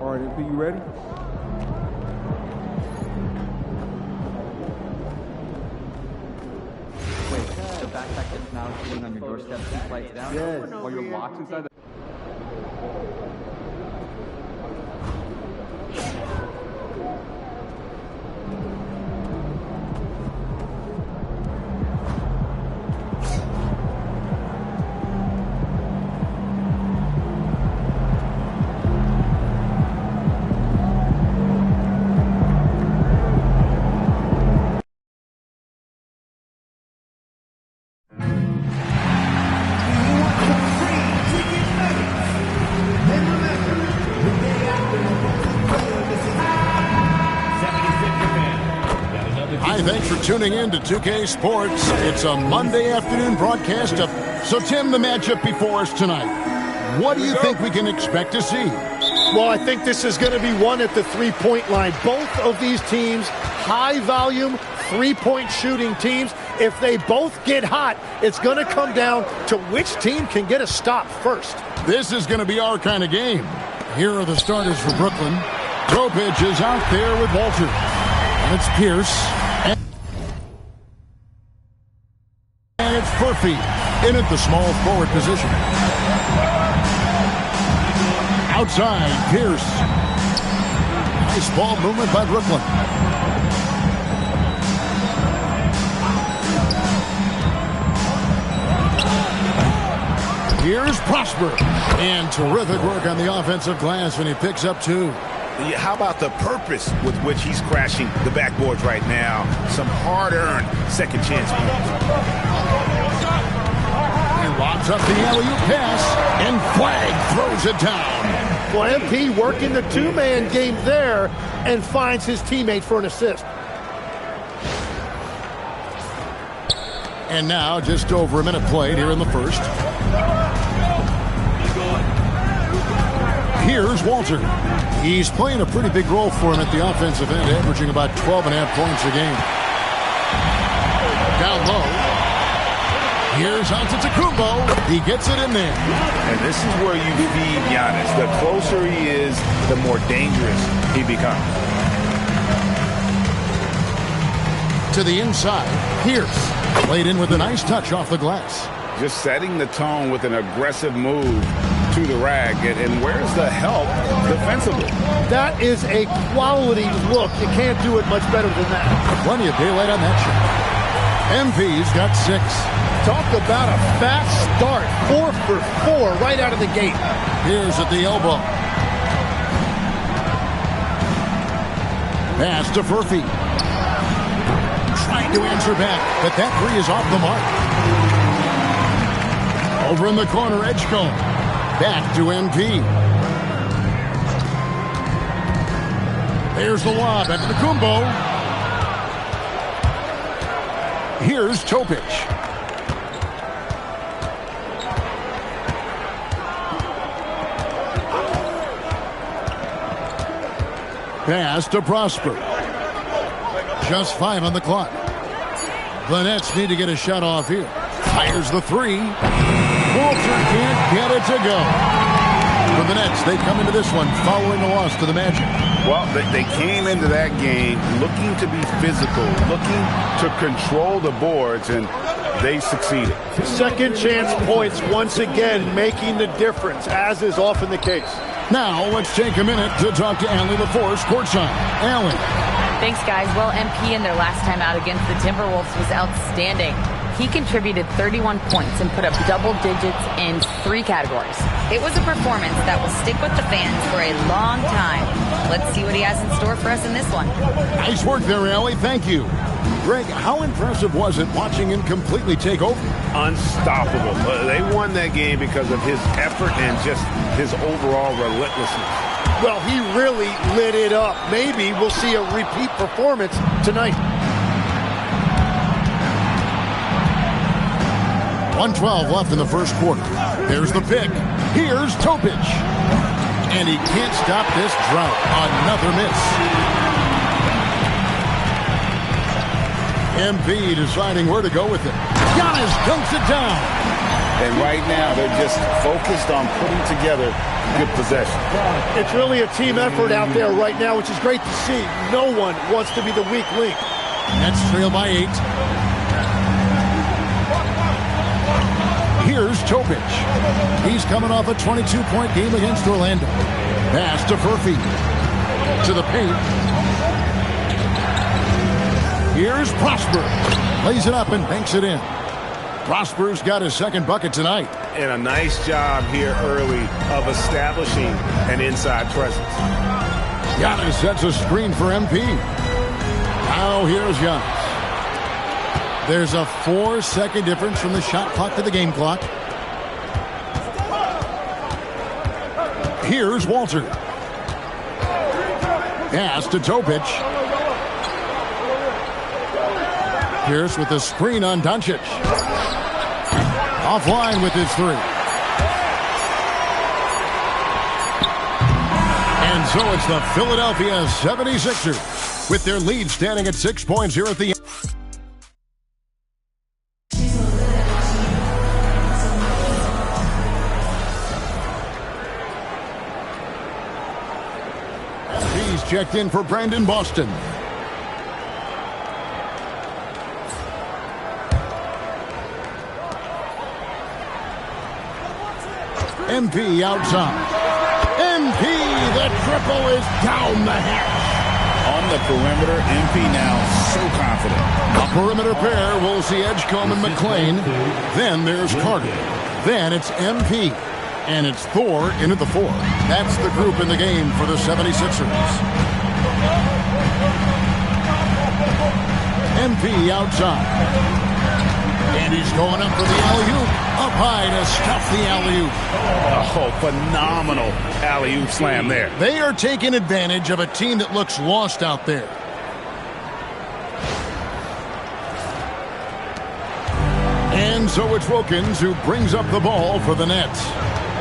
All right, MP, you ready? Wait, the backpack is now sitting on your doorstep 2 flights down? Yes. While you're locked inside the... Hi, thanks for tuning in to 2K Sports. It's a Monday afternoon broadcast of... So, Tim, the matchup before us tonight. What do you think we can expect to see? Well, I think this is going to be one at the three-point line. Both of these teams, high-volume, three-point shooting teams. If they both get hot, it's going to come down to which team can get a stop first. This is going to be our kind of game. Here are the starters for Brooklyn. Tropich is out there with Walter. And it's Pierce. And it's Murphy in at the small forward position. Outside, Pierce. Nice ball movement by Brooklyn. Here's Prosper. And terrific work on the offensive glass when he picks up 2. How about the purpose with which he's crashing the backboards right now? Some hard-earned second chance points. He lobs up the alley-oop pass, and Flag throws it down. Well, MP working the two-man game there and finds his teammate for an assist. And now just over a minute played here in the first. Here's Walter. He's playing a pretty big role for him at the offensive end, averaging about 12.5 points a game. Down low. Here's Antetokounmpo. He gets it in there. And this is where you feed Giannis. The closer he is, the more dangerous he becomes. To the inside. Pierce. Played in with a nice touch off the glass. Just setting the tone with an aggressive move to the rag. And where's the help defensively? That is a quality look. You can't do it much better than that. Plenty of daylight on that shot. MV's got 6. Talk about a fast start. 4 for 4 right out of the gate. Here's at the elbow. Pass to Murphy. Trying to answer back, but that 3 is off the mark. Over in the corner, Edgecombe. Back to MP. There's the lob at the Kumbo. Here's Topich. Pass to Prosper. Just 5 on the clock. The Nets need to get a shot off here. Fires the 3. Walter can't get it to go. For the Nets, they come into this one following a loss to the Magic. Well, they came into that game looking to be physical, looking to control the boards, and they succeeded. Second chance points once again making the difference, as is often the case. Now, let's take a minute to talk to Allie LaForce courtside. Allie. Thanks, guys. Well, MP in their last time out against the Timberwolves was outstanding. He contributed 31 points and put up double digits in 3 categories. It was a performance that will stick with the fans for a long time. Let's see what he has in store for us in this one. Nice work there, Allie. Thank you. Greg, how impressive was it watching him completely take over? Unstoppable. They won that game because of his effort and just his overall relentlessness. Well, he really lit it up. Maybe we'll see a repeat performance tonight. 1:12 left in the first quarter. There's the pick. Here's Topich. And he can't stop this drought. Another miss. MP deciding where to go with it. Giannis dunks it down. And right now, they're just focused on putting together good possession. It's really a team effort out there right now, which is great to see. No one wants to be the weak link. Nets trail by 8. Here's Topic. He's coming off a 22-point game against Orlando. Pass to Furphy. To the paint. Here's Prosper. Lays it up and banks it in. Prosper's got his second bucket tonight. And a nice job here early of establishing an inside presence. Giannis sets a screen for MP. Now here's Giannis. There's a 4-second difference from the shot clock to the game clock. Here's Walter. Pass to Topic. Pierce with the screen on Doncic. Offline with his 3. And so it's the Philadelphia 76ers with their lead standing at 6 points here at the end. He's checked in for Brandon Boston. MP outside. MP, the triple is down the hatch. On the perimeter, MP now so confident. A perimeter pair, we'll see Edgecombe and McClain. Then there's Carter. Then it's MP. And it's Thor into the 4. That's the group in the game for the 76ers. MP outside. And he's going up for the alley-oop. Up high to stuff the alley-oop. Oh, phenomenal alley-oop slam there. They are taking advantage of a team that looks lost out there. And so it's Wilkins who brings up the ball for the Nets.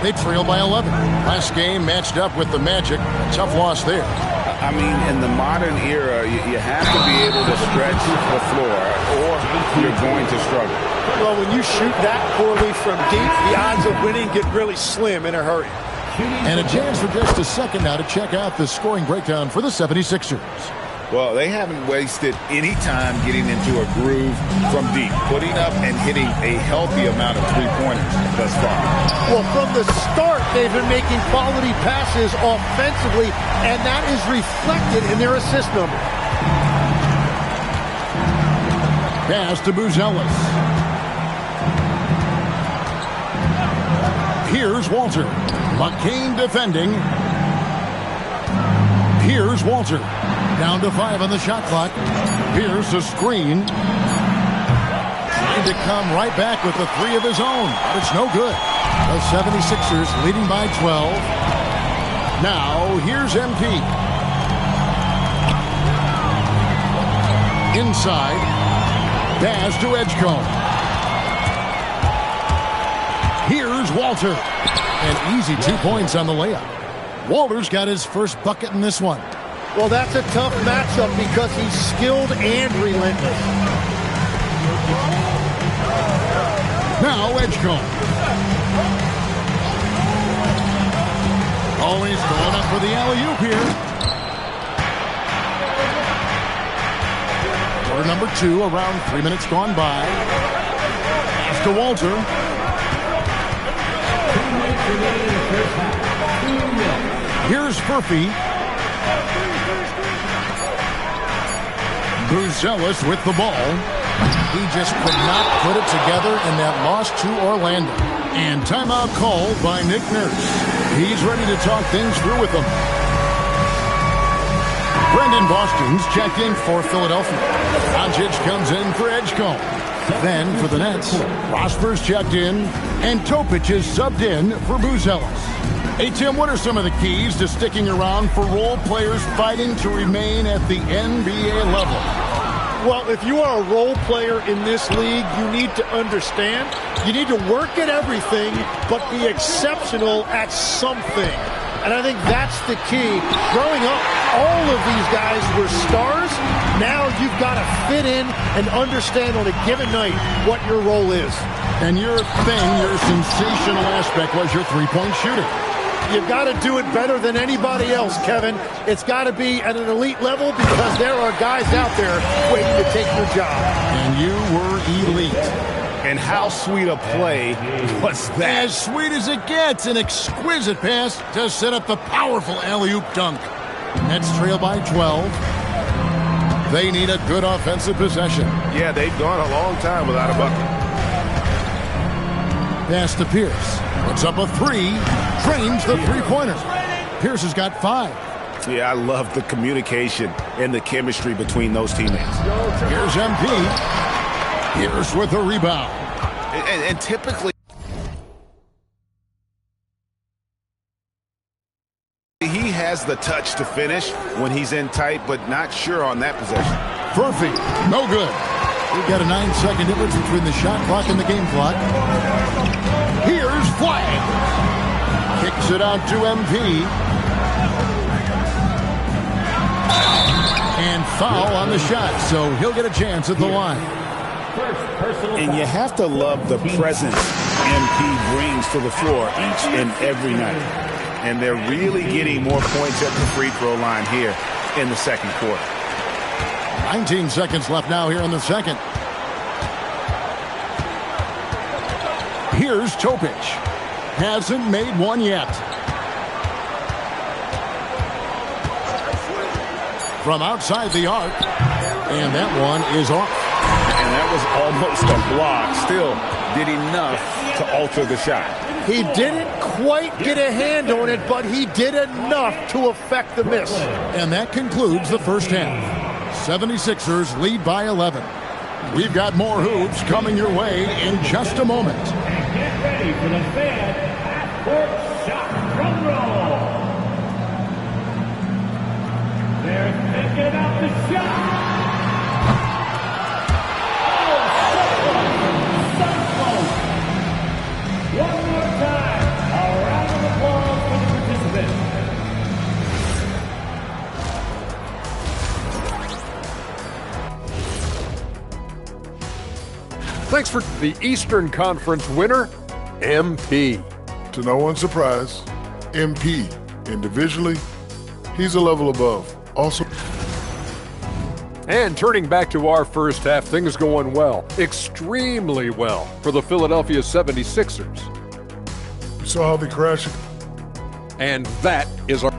They trail by 11. Last game matched up with the Magic. A tough loss there. I mean, in the modern era, you have to be able to stretch the floor or you're going to struggle. Well, when you shoot that poorly from deep, the odds of winning get really slim in a hurry. And a chance for just a second now to check out the scoring breakdown for the 76ers. Well, they haven't wasted any time getting into a groove from deep, putting up and hitting a healthy amount of three-pointers thus far. Well, from the start, they've been making quality passes offensively, and that is reflected in their assist number. Pass to Buzelis. Here's Walter. McCain defending. Here's Walter. Down to 5 on the shot clock. Here's the screen. Trying to come right back with the 3 of his own, but it's no good. The 76ers leading by 12. Now, here's MP. Inside. Pass to Edgecombe. Here's Walter. An easy 2 points on the layup. Walter's got his first bucket in this one. Well, that's a tough matchup because he's skilled and relentless. Now Edgecombe. Always going up for the alley-oop here. Quarter number 2, around 3 minutes gone by. Pass to Walter. Here's Furphy. Buzelis with the ball. He just could not put it together in that loss to Orlando. And timeout called by Nick Nurse. He's ready to talk things through with them. Brandon Boston's checked in for Philadelphia. Doncic comes in for Edgecombe. Then for the Nets, Prosper's checked in, and Topic is subbed in for Buzelis. Hey, Tim, what are some of the keys to sticking around for role players fighting to remain at the NBA level? Well, if you are a role player in this league, you need to understand you need to work at everything but be exceptional at something. And I think that's the key. Growing up, all of these guys were stars. Now you've got to fit in and understand on a given night what your role is. And your thing, your sensational aspect was your three-point shooting. You've got to do it better than anybody else, Kevin. It's got to be at an elite level because there are guys out there waiting to take your job. And you were elite. And how sweet a play was that? As sweet as it gets, an exquisite pass to set up the powerful alley-oop dunk. Nets trail by 12. They need a good offensive possession. Yeah, they've gone a long time without a bucket. Pass to Pierce. Puts up a three. Drains the three-pointer. Pierce has got 5. Yeah, I love the communication and the chemistry between those teammates. Here's MP. Pierce with a rebound. And typically, he has the touch to finish when he's in tight, but not sure on that possession. Murphy, no good. We've got a 9-second difference between the shot clock and the game clock. Here's flag. Kicks it out to MP. And foul on the shot, so he'll get a chance at the line. And you have to love the presence MP brings to the floor each and every night. And they're really getting more points at the free throw line here in the second quarter. 19 seconds left now here in the second. Here's Topic. Hasn't made one yet. From outside the arc. And that one is off. And that was almost a block. Still did enough to alter the shot. He didn't quite get a hand on it, but he did enough to affect the miss. And that concludes the first half. 76ers lead by 11. We've got more hoops coming your way in just a moment. And get ready for the fan half-court shot drum roll. They're thinking about the shot. One more time, a round of applause for the participants. Thanks for the Eastern Conference winner, MP. To no one's surprise, MP, individually, he's a level above. Also, And turning back to our first half, things going well, extremely well for the Philadelphia 76ers. you saw how they crashed. And that is our...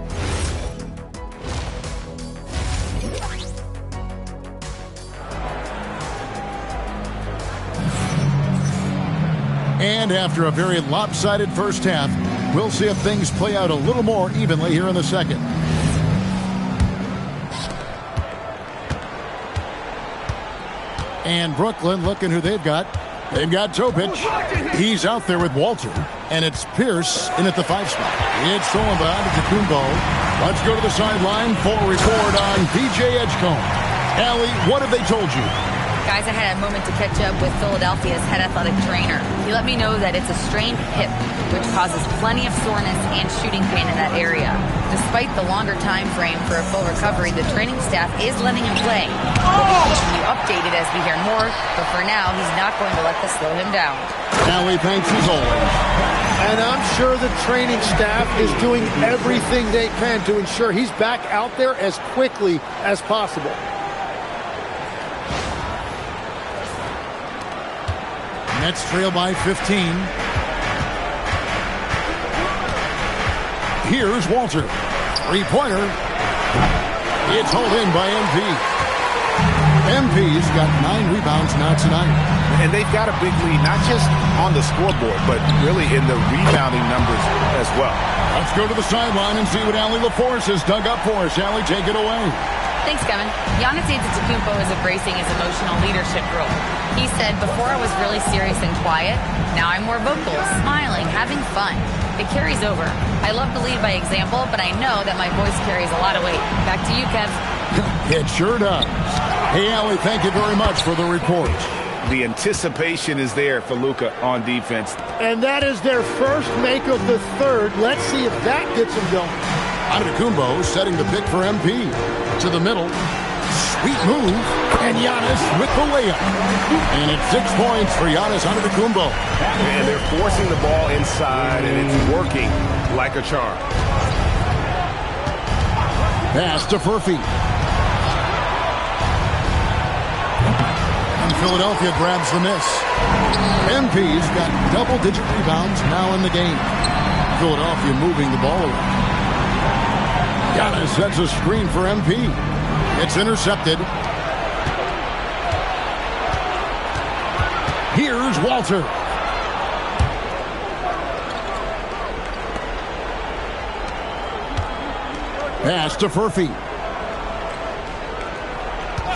And after a very lopsided first half, we'll see if things play out a little more evenly here in the second. And Brooklyn looking who they've got. They've got Topic. He's out there with Walter. And it's Pierce in at the 5 spot. It's stolen by Antetokounmpo. Let's go to the sideline for a report on DJ Edgecombe. Allie, what have they told you? Guys, I had a moment to catch up with Philadelphia's head athletic trainer. He let me know that it's a strained hip, which causes plenty of soreness and shooting pain in that area. Despite the longer time frame for a full recovery, the training staff is letting him play. We'll keep you updated as we hear more, but for now, he's not going to let this slow him down. Allie, thanks as always. And I'm sure the training staff is doing everything they can to ensure he's back out there as quickly as possible. Nets trail by 15. Here's Walter. Three-pointer. It's hauled in by MP. MP's got 9 rebounds now tonight. And they've got a big lead, not just on the scoreboard, but really in the rebounding numbers as well. Let's go to the sideline and see what Allie LaForce has dug up for us. Allie, take it away. Thanks, Kevin. Giannis Antetokounmpo is embracing his emotional leadership role. He said, before I was really serious and quiet, now I'm more vocal, smiling, having fun. It carries over. I love to lead by example, but I know that my voice carries a lot of weight. Back to you, Kev. It sure does. Hey, Allie, thank you very much for the report. The anticipation is there for Luka on defense. And that is their first make of the third. Let's see if that gets them going. Antetokounmpo setting the pick for MP. To the middle. Sweet move. And Giannis with the layup. And it's 6 points for Giannis Antetokounmpo. And they're forcing the ball inside, and it's working. like a charm. Pass to Furphy. And Philadelphia grabs the miss. MP's got double-digit rebounds now in the game. Philadelphia moving the ball around. Giannis sets a screen for MP. It's intercepted. Here's Walter. Pass to Furphy.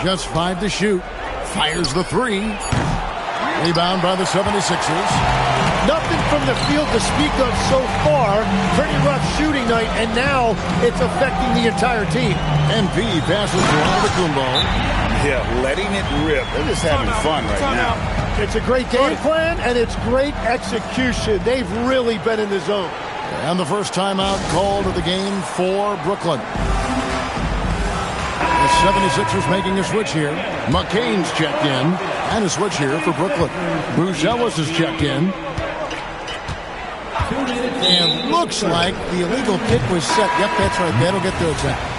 Just 5 to shoot. Fires the 3. Rebound by the 76ers. Nothing from the field to speak of so far. Pretty rough shooting night, and now it's affecting the entire team. MP passes to Antetokounmpo. Yeah, letting it rip. They're just having fun right now. It's a great game plan, and it's great execution. They've really been in the zone. And the first timeout called of the game for Brooklyn. The 76ers making a switch here. McCain's checked in. And a switch here for Brooklyn. Buzelis is checked in. And looks like the illegal kick was set. Yep, that's right. That'll get the attack.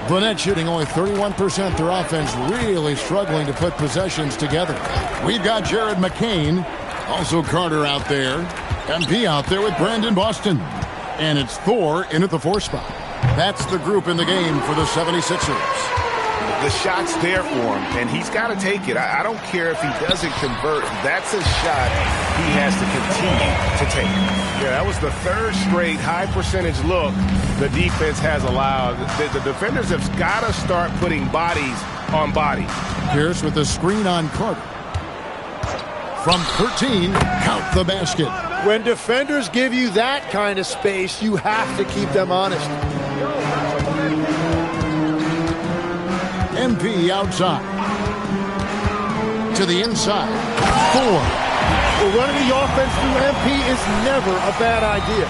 The Nets shooting only 31%. Their offense really struggling to put possessions together. We've got Jared McCain. Also Carter out there. MP out there with Brandon Boston. And it's Thor in at the 4 spot. That's the group in the game for the 76ers. The shot's there for him, and he's got to take it. I don't care if he doesn't convert. That's a shot he has to continue to take. Yeah, that was the 3rd straight high-percentage look the defense has allowed. The defenders have got to start putting bodies on bodies. Pierce with the screen on Carter. From 13, count the basket. When defenders give you that kind of space, you have to keep them honest. MP outside. To the inside. 4. Well, running the offense through MP is never a bad idea.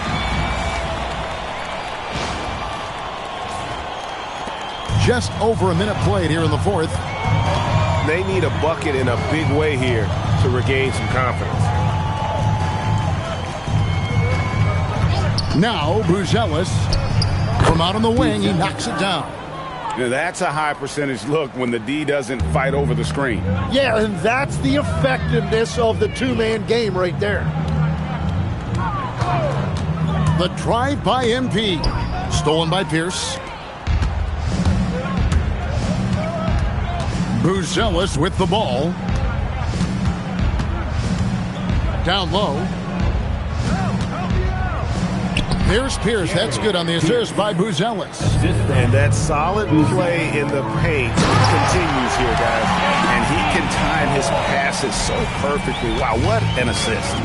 Just over a minute played here in the 4th. They need a bucket in a big way here to regain some confidence. Now Buzelis from out on the wing, he knocks it down. Now that's a high percentage look when the D doesn't fight over the screen. Yeah, and that's the effectiveness of the 2-man game right there. The drive by MP. Stolen by Pierce. Buzelis with the ball. Down low. There's Pierce. That's good on the assist by Buzelis. And that solid play in the paint continues here, guys. And he can time his passes so perfectly. Wow, what an assist.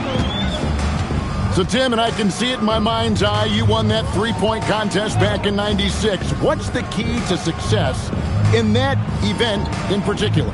So, Tim, and I can see it in my mind's eye, you won that 3-point contest back in '96. What's the key to success in that event in particular?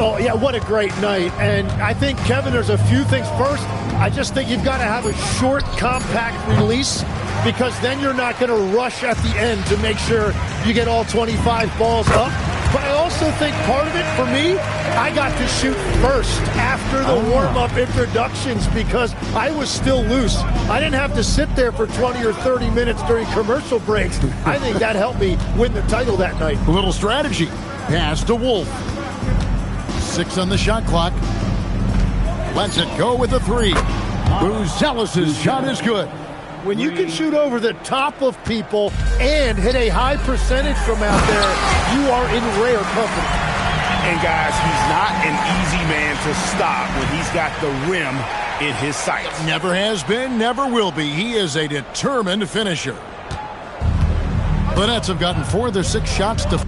Oh, yeah, what a great night. And I think, Kevin, there's a few things. First, I just think you've got to have a short, compact release, because then you're not going to rush at the end to make sure you get all 25 balls up. But I also think part of it, for me, I got to shoot first after the warm-up introductions because I was still loose. I didn't have to sit there for 20 or 30 minutes during commercial breaks. I think that helped me win the title that night. A little strategy. Pass to Wolf. 6 on the shot clock. Lets it go with the 3. Buzelis' shot is good. When you can shoot over the top of people and hit a high percentage from out there, you are in rare company. And, guys, he's not an easy man to stop when he's got the rim in his sights. Never has been, never will be. He is a determined finisher. The Nets have gotten 4 of their 6 shots to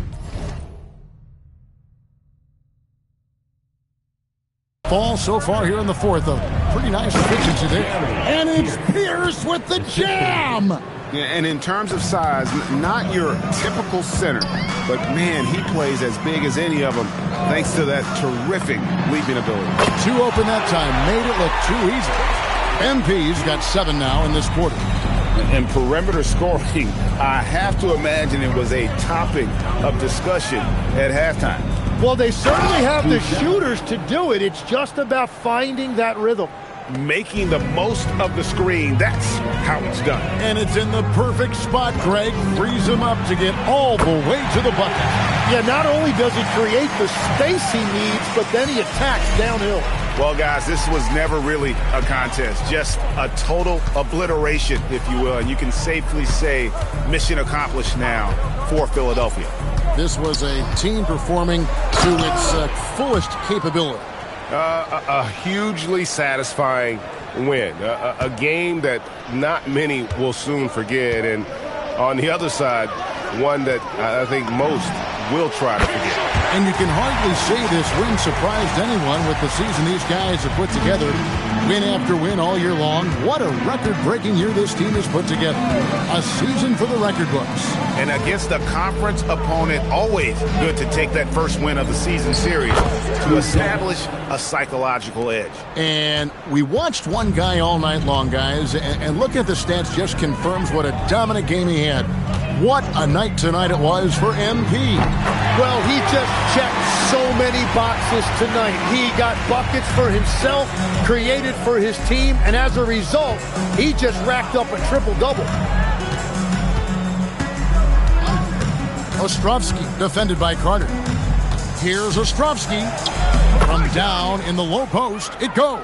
fall so far here in the 4th. A pretty nice efficiency there. And it's Pierce with the jam! Yeah, and in terms of size, not your typical center, but, man, he plays as big as any of them thanks to that terrific leaping ability. 2 open that time. Made it look too easy. MP's got 7 now in this quarter. And perimeter scoring, I have to imagine it was a topic of discussion at halftime. Well, they certainly have the shooters to do it. It's just about finding that rhythm. Making the most of the screen, that's how it's done. And it's in the perfect spot, Greg. Frees him up to get all the way to the bucket. Yeah, not only does he create the space he needs, but then he attacks downhill. Well, guys, this was never really a contest. Just a total obliteration, if you will. And you can safely say mission accomplished now for Philadelphia. This was a team performing to its fullest capability. A hugely satisfying win. A game that not many will soon forget. And on the other side, one that I think most will try to forget. And you can hardly say this win surprised anyone with the season these guys have put together. Win after win all year long. What a record-breaking year this team has put together. A season for the record books. And against a conference opponent, always good to take that first win of the season series to establish a psychological edge. And we watched one guy all night long, guys, and look at the stats just confirms what a dominant game he had. What a night tonight it was for MP. Well, he just checked so many boxes tonight. He got buckets for himself, created for his team, and as a result, he just racked up a triple-double. Ostrovsky defended by Carter. Here's Ostrovsky. From down in the low post, it goes.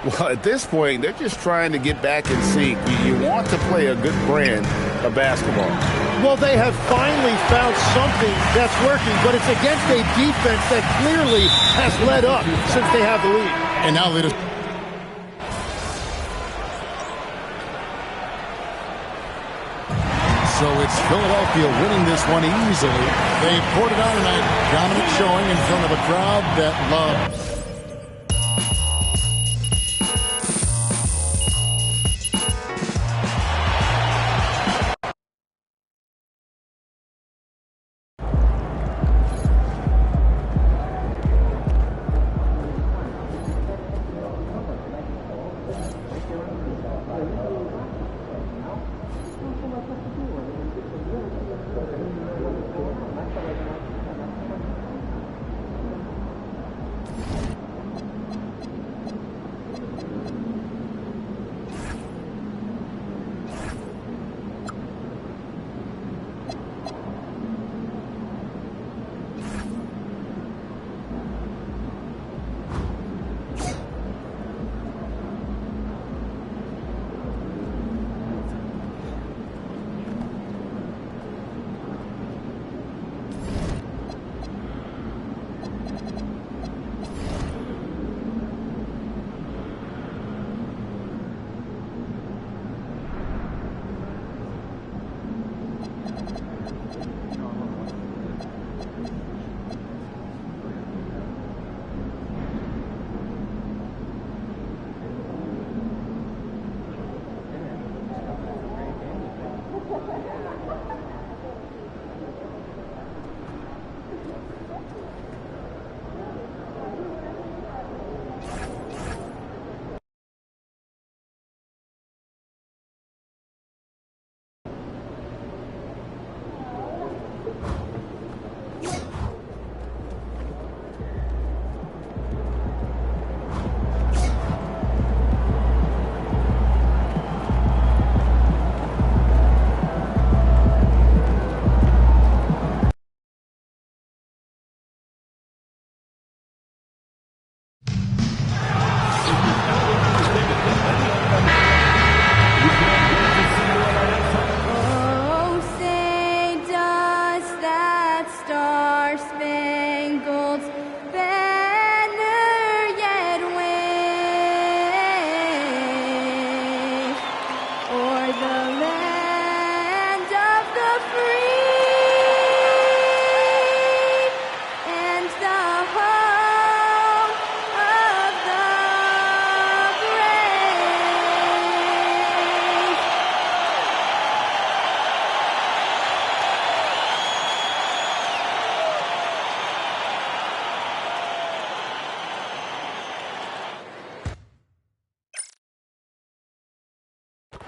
Well, at this point, they're just trying to get back in sync. You want to play a good brand of basketball. Well, they have finally found something that's working, but it's against a defense that clearly has led up since they have the lead. And now let us... So it's Philadelphia winning this one easily. They poured it on tonight. Dominant showing in front of a crowd that loves.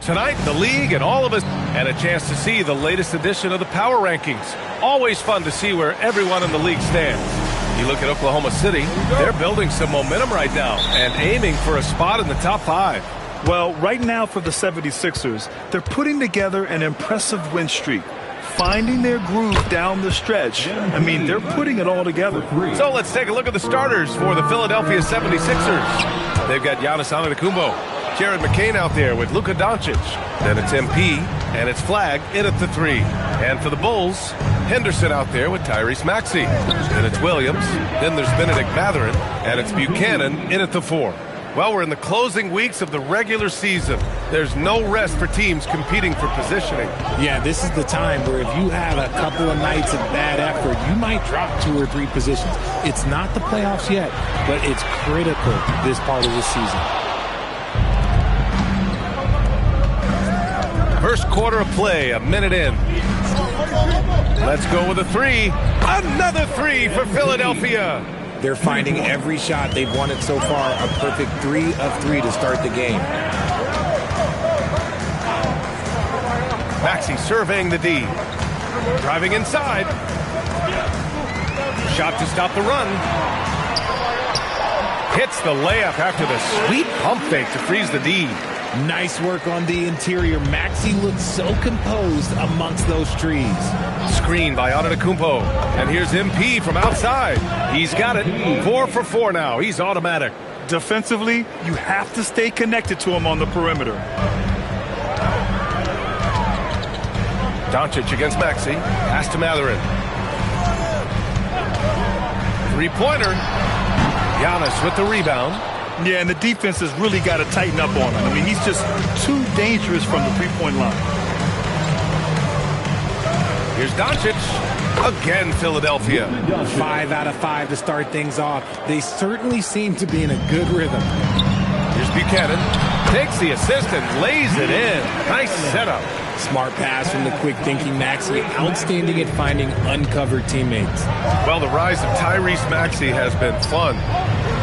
Tonight, the league and all of us, and a chance to see the latest edition of the Power Rankings. Always fun to see where everyone in the league stands. You look at Oklahoma City, they're building some momentum right now and aiming for a spot in the top 5. Well, right now for the 76ers, they're putting together an impressive win streak, finding their groove down the stretch. I mean, they're putting it all together. So let's take a look at the starters for the Philadelphia 76ers. They've got Giannis Antetokounmpo, Jared McCain out there with Luka Doncic. Then it's MP, and it's Flag in at the 3. And for the Bulls, Henderson out there with Tyrese Maxey. Then it's Williams. Then there's Benedict Mathurin, and it's Buchanan in at the 4. Well, we're in the closing weeks of the regular season. There's no rest for teams competing for positioning. Yeah, this is the time where if you have a couple of nights of bad effort, you might drop 2 or 3 positions. It's not the playoffs yet, but it's critical this part of the season. First quarter of play, a minute in. Let's go with a 3. Another 3 for Philadelphia. They're finding every shot they've wanted so far a perfect 3 of 3 to start the game. Maxey surveying the D. Driving inside. Shot to stop the run. Hits the layup after the sweet pump fake to freeze the D. Nice work on the interior. Maxey looks so composed amongst those trees. Screen by Antetokounmpo. And here's MP from outside. He's got it. 4 for 4 now. He's automatic. Defensively, you have to stay connected to him on the perimeter. Doncic against Maxey. Pass to Mathurin. 3-pointer. Giannis with the rebound. Yeah, and the defense has really got to tighten up on him. I mean, he's just too dangerous from the three-point line. Here's Doncic. Again, Philadelphia. 5 out of 5 to start things off. They certainly seem to be in a good rhythm. Here's Buchanan. Takes the assist and lays it in. Nice setup. Smart pass from the quick-thinking Maxey. Outstanding at finding uncovered teammates. Well, the rise of Tyrese Maxey has been fun.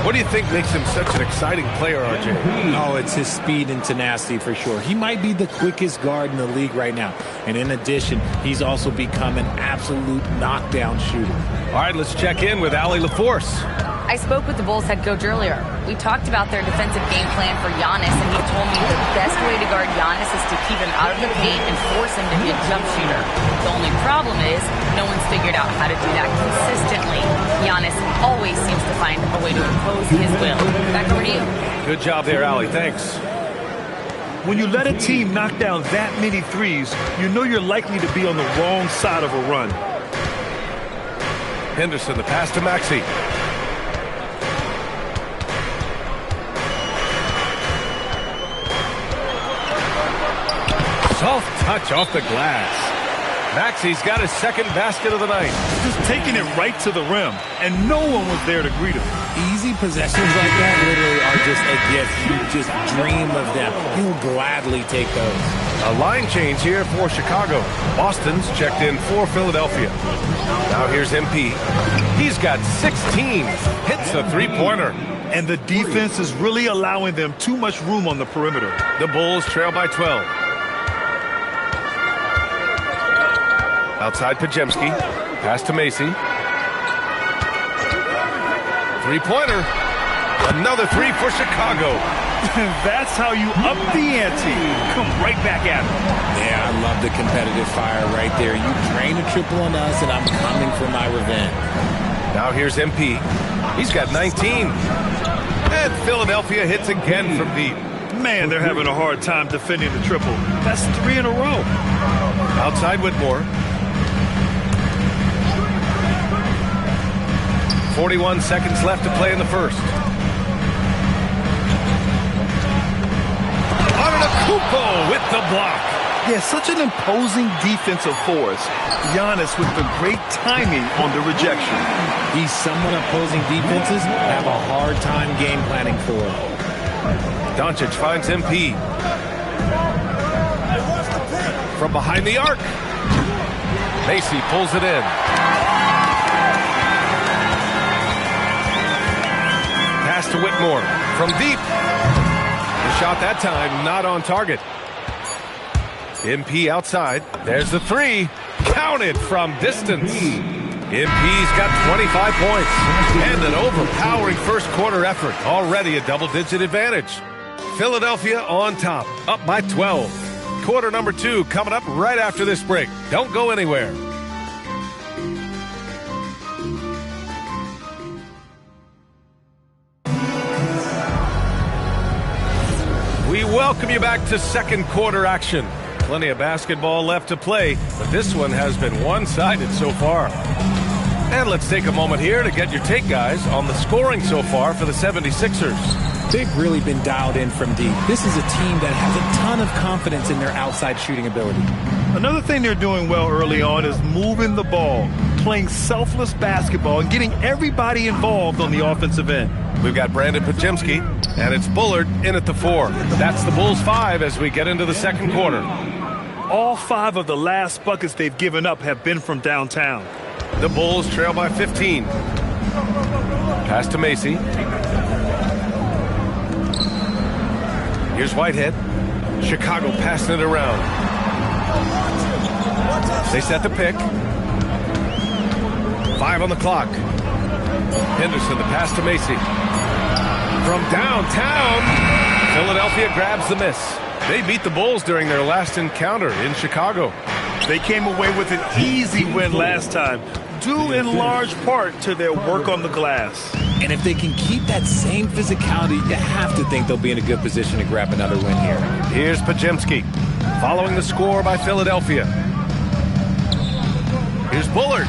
What do you think makes him such an exciting player, RJ? Oh, it's his speed and tenacity for sure. He might be the quickest guard in the league right now. And in addition, he's also become an absolute knockdown shooter. All right, let's check in with Allie LaForce. I spoke with the Bulls head coach earlier. We talked about their defensive game plan for Giannis, and he told me the best way to guard Giannis is to keep him out of the paint and force him to be a jump shooter. The only problem is no one's figured out how to do that consistently. Giannis always seems to find a way to impose his will. Back over to you. Good job there, Allie. Thanks. When you let a team knock down that many threes, you know you're likely to be on the wrong side of a run. Henderson, the pass to Maxey. Soft touch off the glass. Maxey's got his second basket of the night. Just taking it right to the rim, and no one was there to greet him. Easy possessions like that literally are just a gift. You just dream of them. He'll gladly take those. A line change here for Chicago. Boston's checked in for Philadelphia. Now here's MP. He's got 16. Hits the three-pointer. And the defense is really allowing them too much room on the perimeter. The Bulls trail by 12. Outside Pajemski. Pass to Macy. Three-pointer. Another 3 for Chicago. That's how you up the ante. Come right back at him. Yeah, I love the competitive fire right there. You drain a triple on us, and I'm coming for my revenge. Now here's MP. He's got 19. And Philadelphia hits again from deep. Man, they're having a hard time defending the triple. That's 3 in a row. Outside Whitmore. 41 seconds left to play in the first. Antetokounmpo with the block. Yeah, such an imposing defensive force. Giannis with the great timing on the rejection. These somewhat opposing defenses have a hard time game planning for him. Doncic finds MP. From behind the arc. Macy pulls it in. To Whitmore from deep. The shot that time not on target. MP outside. There's the three. Counted from distance. MP's got 25 points and an overpowering first quarter effort. Already a double-digit advantage. Philadelphia on top, up by 12. Quarter number 2 coming up right after this break. Don't go anywhere. We welcome you back to second quarter action. Plenty of basketball left to play, but this one has been one-sided so far. And let's take a moment here to get your take, guys, on the scoring so far for the 76ers. They've really been dialed in from deep. This is a team that has a ton of confidence in their outside shooting ability. Another thing they're doing well early on is moving the ball, playing selfless basketball, and getting everybody involved on the offensive end. We've got Brandon Pajemski, and it's Bullard in at the 4. That's the Bulls 5 as we get into the second quarter. All 5 of the last buckets they've given up have been from downtown. The Bulls trail by 15. Pass to Macy. Here's Whitehead. Chicago passing it around. They set the pick. 5 on the clock. Henderson, the pass to Macy. From downtown, Philadelphia grabs the miss. They beat the Bulls during their last encounter in Chicago. They came away with an easy win last time, due in large part to their work on the glass. And if they can keep that same physicality, you have to think they'll be in a good position to grab another win here. Here's Pajemski, following the score by Philadelphia. Here's Bullard.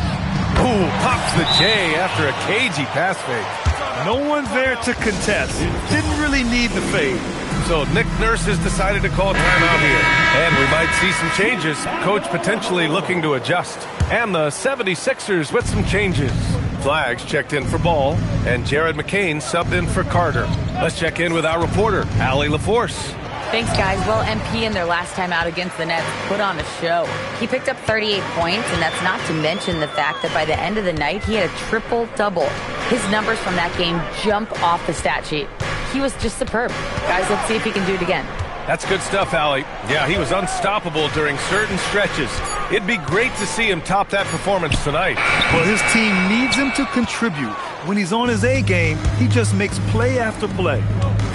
Ooh, pops the J after a cagey pass fake. No one there to contest. Didn't really need the fade. So Nick Nurse has decided to call timeout here. And we might see some changes. Coach potentially looking to adjust. And the 76ers with some changes. Flags checked in for Ball, and Jared McCain subbed in for Carter. Let's check in with our reporter, Allie LaForce. Thanks, guys. Well, MP in their last time out against the Nets put on a show. He picked up 38 points, and that's not to mention the fact that by the end of the night, he had a triple-double. His numbers from that game jump off the stat sheet. He was just superb. Guys, let's see if he can do it again. That's good stuff, Allie. Yeah, he was unstoppable during certain stretches. It'd be great to see him top that performance tonight. Well, his team needs him to contribute. When he's on his A game, he just makes play after play.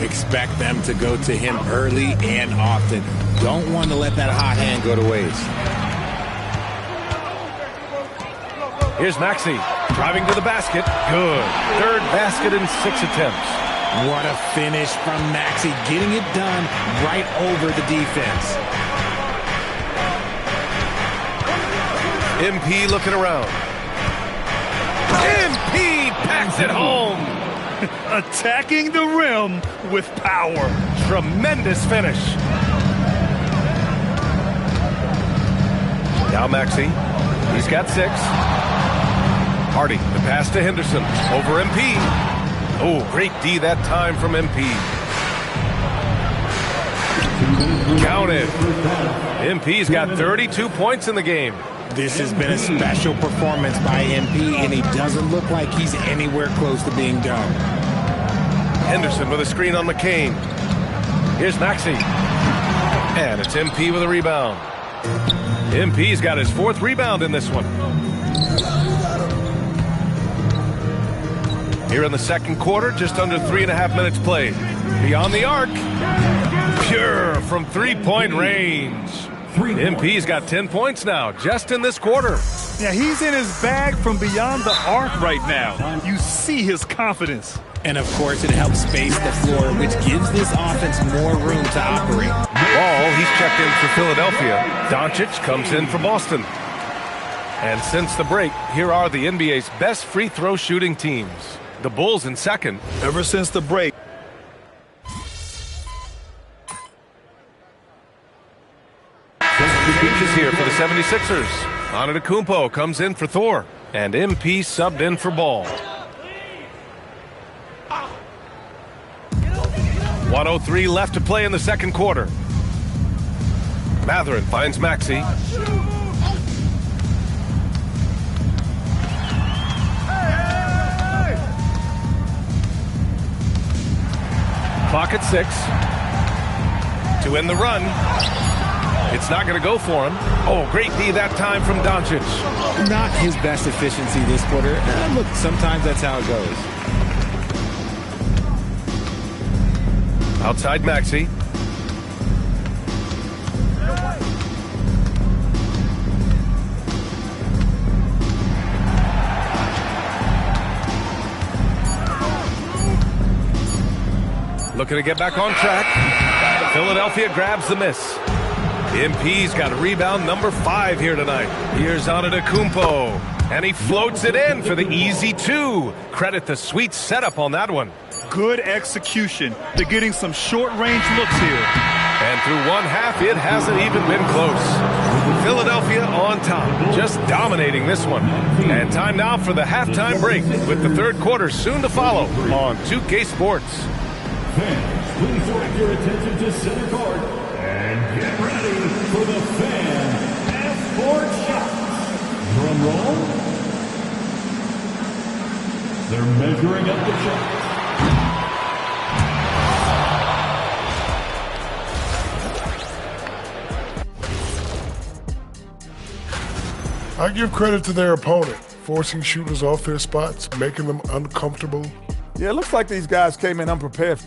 Expect them to go to him early and often. Don't want to let that hot hand go to waste. Here's Maxey, driving to the basket. Good. Third basket in 6 attempts. What a finish from Maxey, getting it done right over the defense. MP looking around. MP packs it home. Attacking the rim with power. Tremendous finish. Now Maxey. He's got 6. Hardy, the pass to Henderson. Over MP. Oh, great D that time from MP. Counted. MP's got 32 points in the game. This has been a special performance by MP, and he doesn't look like he's anywhere close to being done. Henderson with a screen on McCain. Here's Maxey. And it's MP with a rebound. MP's got his 4th rebound in this one. Here in the second quarter, just under 3.5 minutes played. Beyond the arc. Pure from 3-point range. MP's got 10 points now, just in this quarter. Yeah, he's in his bag from beyond the arc right now. You see his confidence. And, of course, it helps space the floor, which gives this offense more room to operate. Ball, he's checked in for Philadelphia. Doncic comes in for Boston. And since the break, here are the NBA's best free throw shooting teams. The Bulls in second. Ever since the break. Changes here for the 76ers. Antetokounmpo comes in for Thor. And MP subbed in for Ball. 1:03 left to play in the second quarter. Mathurin finds Maxey. Clock at 6. To end the run. It's not going to go for him. Oh, great D that time from Doncic. Not his best efficiency this quarter. Look, sometimes that's how it goes. Outside Maxey. Looking to get back on track. Philadelphia grabs the miss. MP's got a rebound number 5 here tonight. Here's Antetokounmpo, and he floats it in for the easy 2. Credit the sweet setup on that one. Good execution. They're getting some short-range looks here. And through one half, it hasn't even been close. Philadelphia on top, just dominating this one. And time now for the halftime break, with the third quarter soon to follow on 2K Sports. Fans, please direct your attention to center court and get ready for the fan half-court shots. Drum roll. They're measuring up the shots. I give credit to their opponent, forcing shooters off their spots, making them uncomfortable. Yeah, it looks like these guys came in unprepared.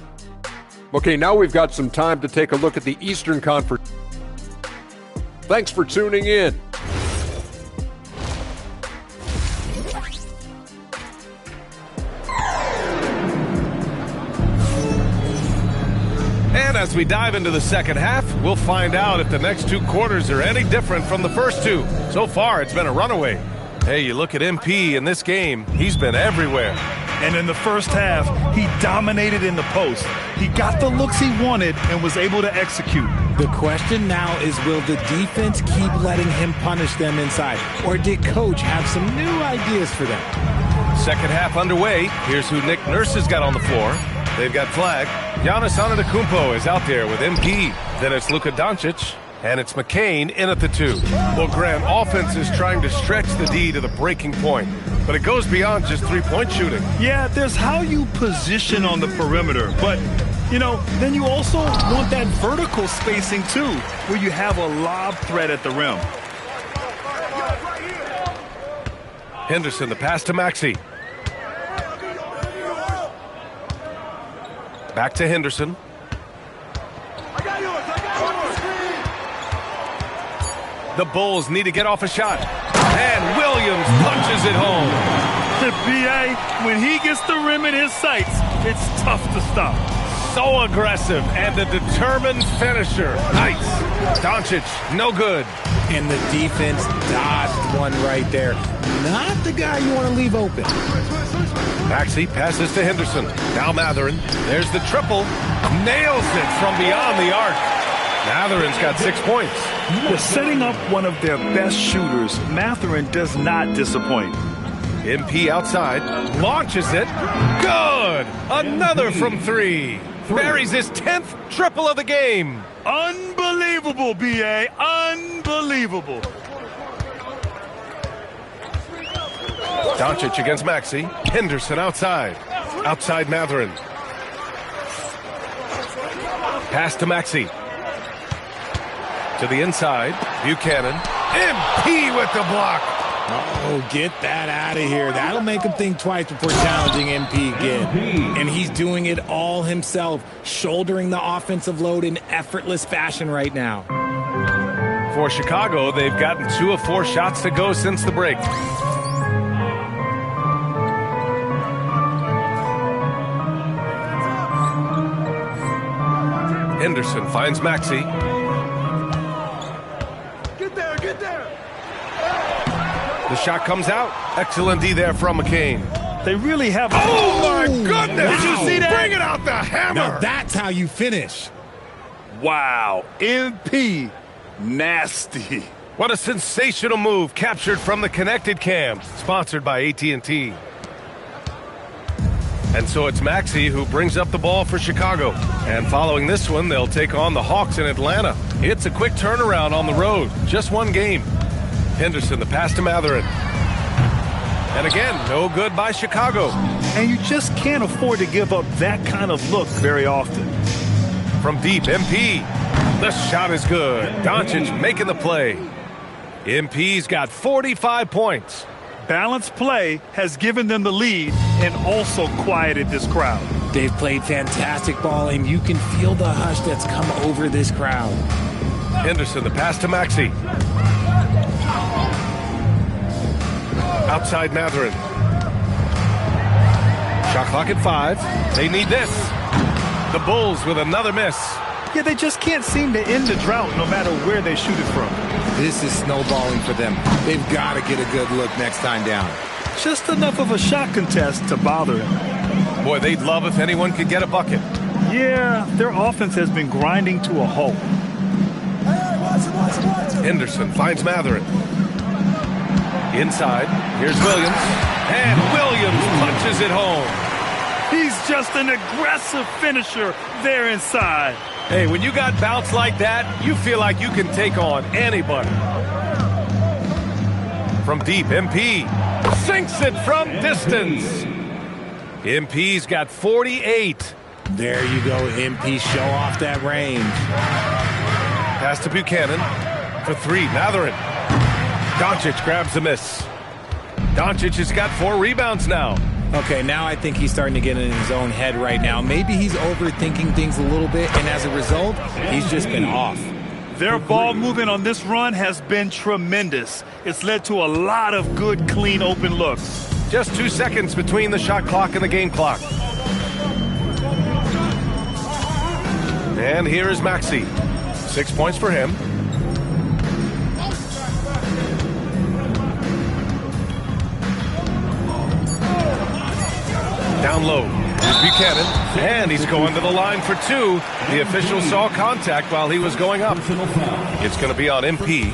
Okay, now we've got some time to take a look at the Eastern Conference. Thanks for tuning in. And as we dive into the second half, we'll find out if the next 2 quarters are any different from the first 2. So far, it's been a runaway. Hey, you look at MP in this game, he's been everywhere. And in the first half, he dominated in the post. He got the looks he wanted and was able to execute. The question now is, will the defense keep letting him punish them inside? Or did Coach have some new ideas for them? Second half underway. Here's who Nick Nurse has got on the floor. They've got flag. Giannis Antetokounmpo is out there with MP. Then it's Luka Doncic. And it's McCain in at the 2. Well, Grant, offense is trying to stretch the D to the breaking point. But it goes beyond just three-point shooting. Yeah, there's how you position on the perimeter. But, you know, then you also want that vertical spacing, too, where you have a lob threat at the rim. Henderson, the pass to Maxey. Back to Henderson. The Bulls need to get off a shot. And Williams punches it home. The BA, when he gets the rim in his sights, it's tough to stop. So aggressive and a determined finisher. Nice. Doncic, no good. And the defense dodged one right there. Not the guy you want to leave open. Maxey passes to Henderson. Now Matherin. There's the triple. Nails it from beyond the arc. Matherin's got 6 points. They're setting up one of their best shooters. Matherin does not disappoint. MP outside. Launches it. Good. Another from 3. Buries his 10th triple of the game. Unbelievable, B.A. Unbelievable. Doncic against Maxey. Henderson outside. Outside Matherin. Pass to Maxey. To the inside. Buchanan. MP with the block. Oh, get that out of here. That'll make him think twice before challenging MP again. And he's doing it all himself, shouldering the offensive load in effortless fashion right now. For Chicago, they've gotten 2 of 4 shots to go since the break. Henderson finds Maxey. Get there. The shot comes out. Excellent D there from McCain. They really have. Oh, my goodness. Did you see that? Bring it out the hammer. Now that's how you finish. Wow. MP. Nasty. What a sensational move captured from the Connected Cam, sponsored by AT&T. And so it's Maxey who brings up the ball for Chicago. And following this one, they'll take on the Hawks in Atlanta. It's a quick turnaround on the road. Just one game. Henderson, the pass to Matherin. And again, no good by Chicago. And you just can't afford to give up that kind of look very often. From deep, MP. The shot is good. Doncic making the play. MP's got 45 points. Balanced play has given them the lead and also quieted this crowd. They've played fantastic ball, and you can feel the hush that's come over this crowd. Henderson, the pass to Maxey. Outside Matherin. Shot clock at 5. They need this. The Bulls with another miss. Yeah, they just can't seem to end the drought no matter where they shoot it from. This is snowballing for them. They've got to get a good look next time down. Just enough of a shot contest to bother him. Boy, they'd love if anyone could get a bucket. Yeah, their offense has been grinding to a halt. Henderson finds Matherin. Inside, here's Williams. And Williams punches it home. He's just an aggressive finisher there inside. Hey, when you got bounce like that, you feel like you can take on anybody. From deep, MP sinks it from distance. MP's got 48. There you go, MP. Show off that range. Pass to Buchanan for 3. Matherin. Doncic grabs the miss. Doncic has got 4 rebounds now. Okay, now I think he's starting to get in his own head right now. Maybe he's overthinking things a little bit, and as a result, he's just been off. Their ball movement on this run has been tremendous. It's led to a lot of good, clean, open looks. Just 2 seconds between the shot clock and the game clock. And here is Maxey. 6 points for him. Down low. Here's Buchanan. And he's going to the line for 2. The official saw contact while he was going up. It's going to be on MP.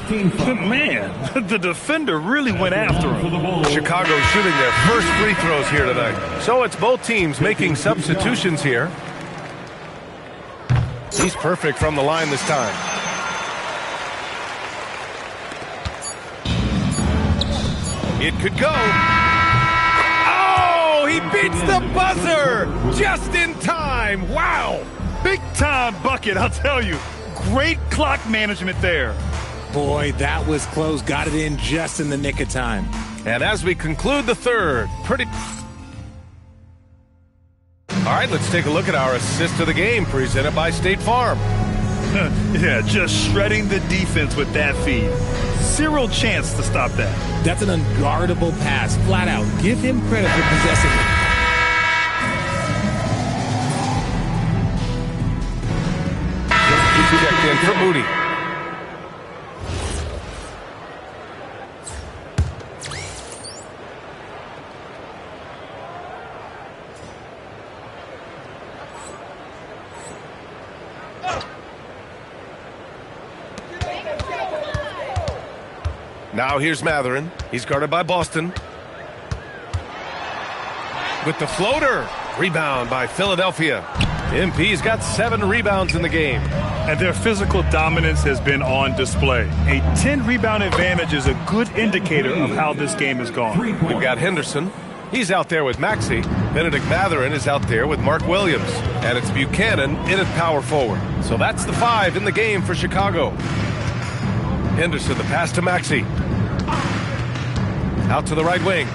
Man, the defender really went after him. Chicago shooting their first free throws here tonight. So it's both teams making substitutions here. He's perfect from the line this time. It could go. He beats the buzzer just in time. Wow. Big time bucket, I'll tell you. Great clock management there. Boy, that was close. Got it in just in the nick of time. And as we conclude the third, All right, let's take a look at our assist of the game presented by State Farm. Yeah, just shredding the defense with that feed. Zero chance to stop that. That's an unguardable pass, flat out. Give him credit for possessing it. Checked in for Moody. Now here's Matherin. He's guarded by Boston. With the floater. Rebound by Philadelphia. MP's got 7 rebounds in the game. And their physical dominance has been on display. A 10-rebound advantage is a good indicator of how this game has gone. We've got Henderson. He's out there with Maxey. Benedict Matherin is out there with Mark Williams. And it's Buchanan in at power forward. So that's the 5 in the game for Chicago. Henderson, the pass to Maxey. Out to the right wing.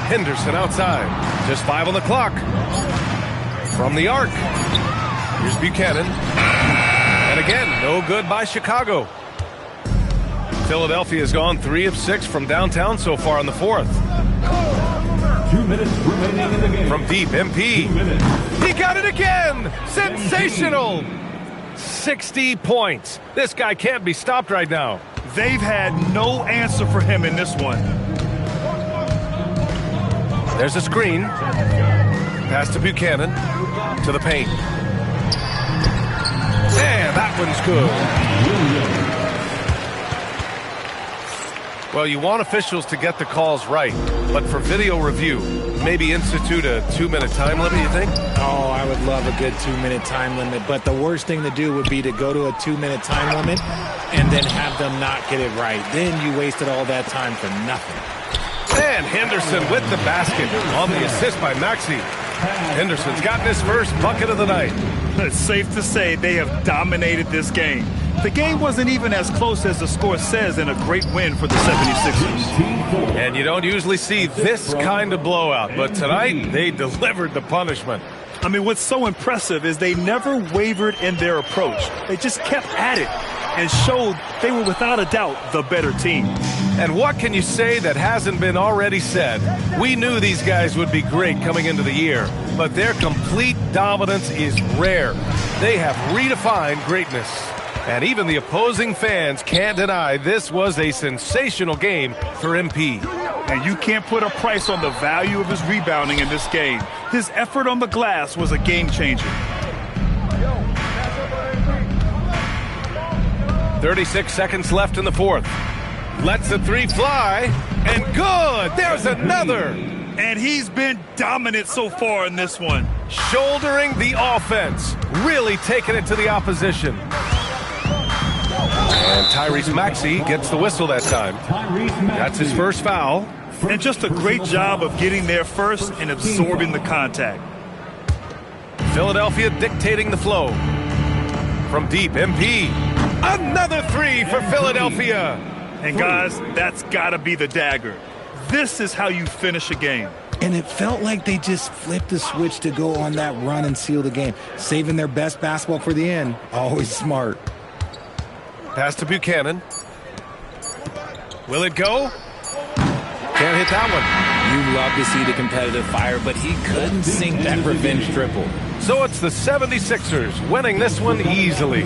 Henderson outside. Just 5 on the clock. From the arc. Here's Buchanan. And again, no good by Chicago. Philadelphia has gone 3 of 6 from downtown so far in the 4th. 2 minutes remaining in the game. From deep, MP. He got it again! Sensational! 60 points. This guy can't be stopped right now. They've had no answer for him in this one. There's a screen. Pass to Buchanan. To the paint. And that one's good. Well, you want officials to get the calls right, but for video review, maybe institute a 2-minute time limit, you think? Oh, I would love a good 2-minute time limit, but the worst thing to do would be to go to a 2-minute time limit and then have them not get it right. Then you wasted all that time for nothing. And Henderson with the basket on the assist by Maxey. Henderson's gotten his first bucket of the night. It's safe to say they have dominated this game. The game wasn't even as close as the score says in a great win for the 76ers. And you don't usually see this kind of blowout, but tonight they delivered the punishment. I mean, what's so impressive is they never wavered in their approach. They just kept at it and showed they were without a doubt the better team. And what can you say that hasn't been already said? We knew these guys would be great coming into the year, but their complete dominance is rare. They have redefined greatness. And even the opposing fans can't deny this was a sensational game for MP. And you can't put a price on the value of his rebounding in this game. His effort on the glass was a game changer. 36 seconds left in the fourth. Lets the three fly, and good! There's another! And he's been dominant so far in this one. Shouldering the offense, really taking it to the opposition. And Tyrese Maxey gets the whistle that time. That's his first foul. And just a great job of getting there first and absorbing the contact. Philadelphia dictating the flow. From deep, MP. Another three for Philadelphia. And guys, that's got to be the dagger. This is how you finish a game. And it felt like they just flipped the switch to go on that run and seal the game. Saving their best basketball for the end. Always smart. Pass to Buchanan. Will it go? Can't hit that one. You love to see the competitive fire, but he couldn't sink that revenge triple. So it's the 76ers winning this one easily.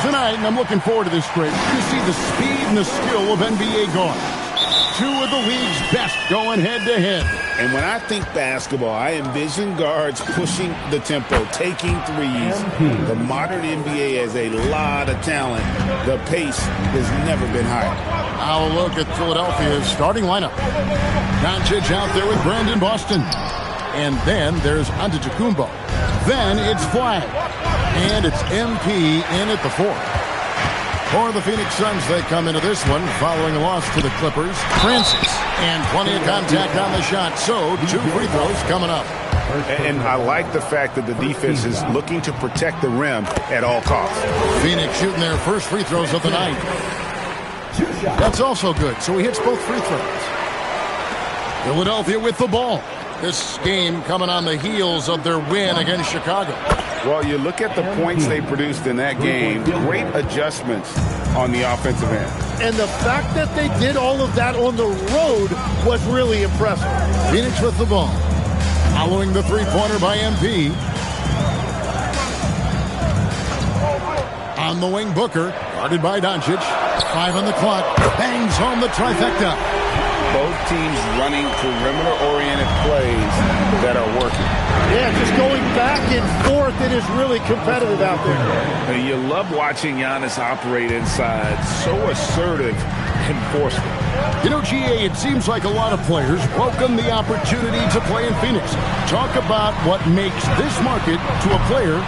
Tonight, and I'm looking forward to this trade, you see the speed and the skill of NBA guards. Two of the league's best going head-to-head. And when I think basketball, I envision guards pushing the tempo, taking threes. The modern NBA has a lot of talent. The pace has never been higher. Now a look at Philadelphia's starting lineup. Doncic out there with Brandon Boston. And then there's Antetokounmpo. Then it's Flag. And it's MP in at the 4th. For the Phoenix Suns, they come into this one following a loss to the Clippers. Francis, and plenty of contact on the shot, so 2 free throws coming up. And I like the fact that the defense is looking to protect the rim at all costs. Phoenix shooting their first free throws of the night. That's also good, so he hits both free throws. Philadelphia with the ball. This game coming on the heels of their win against Chicago. Well, you look at the points they produced in that game, great adjustments on the offensive end. And the fact that they did all of that on the road was really impressive. Phoenix with the ball. Following the three-pointer by MP. On the wing, Booker, guarded by Doncic. 5 on the clock. Bangs home the trifecta. Both teams running perimeter-oriented plays that are working. Yeah, just going back and forth. It is really competitive out there. And you love watching Giannis operate inside. So assertive enforcement. You know, GA, it seems like a lot of players welcome the opportunity to play in Phoenix. Talk about what makes this market to a player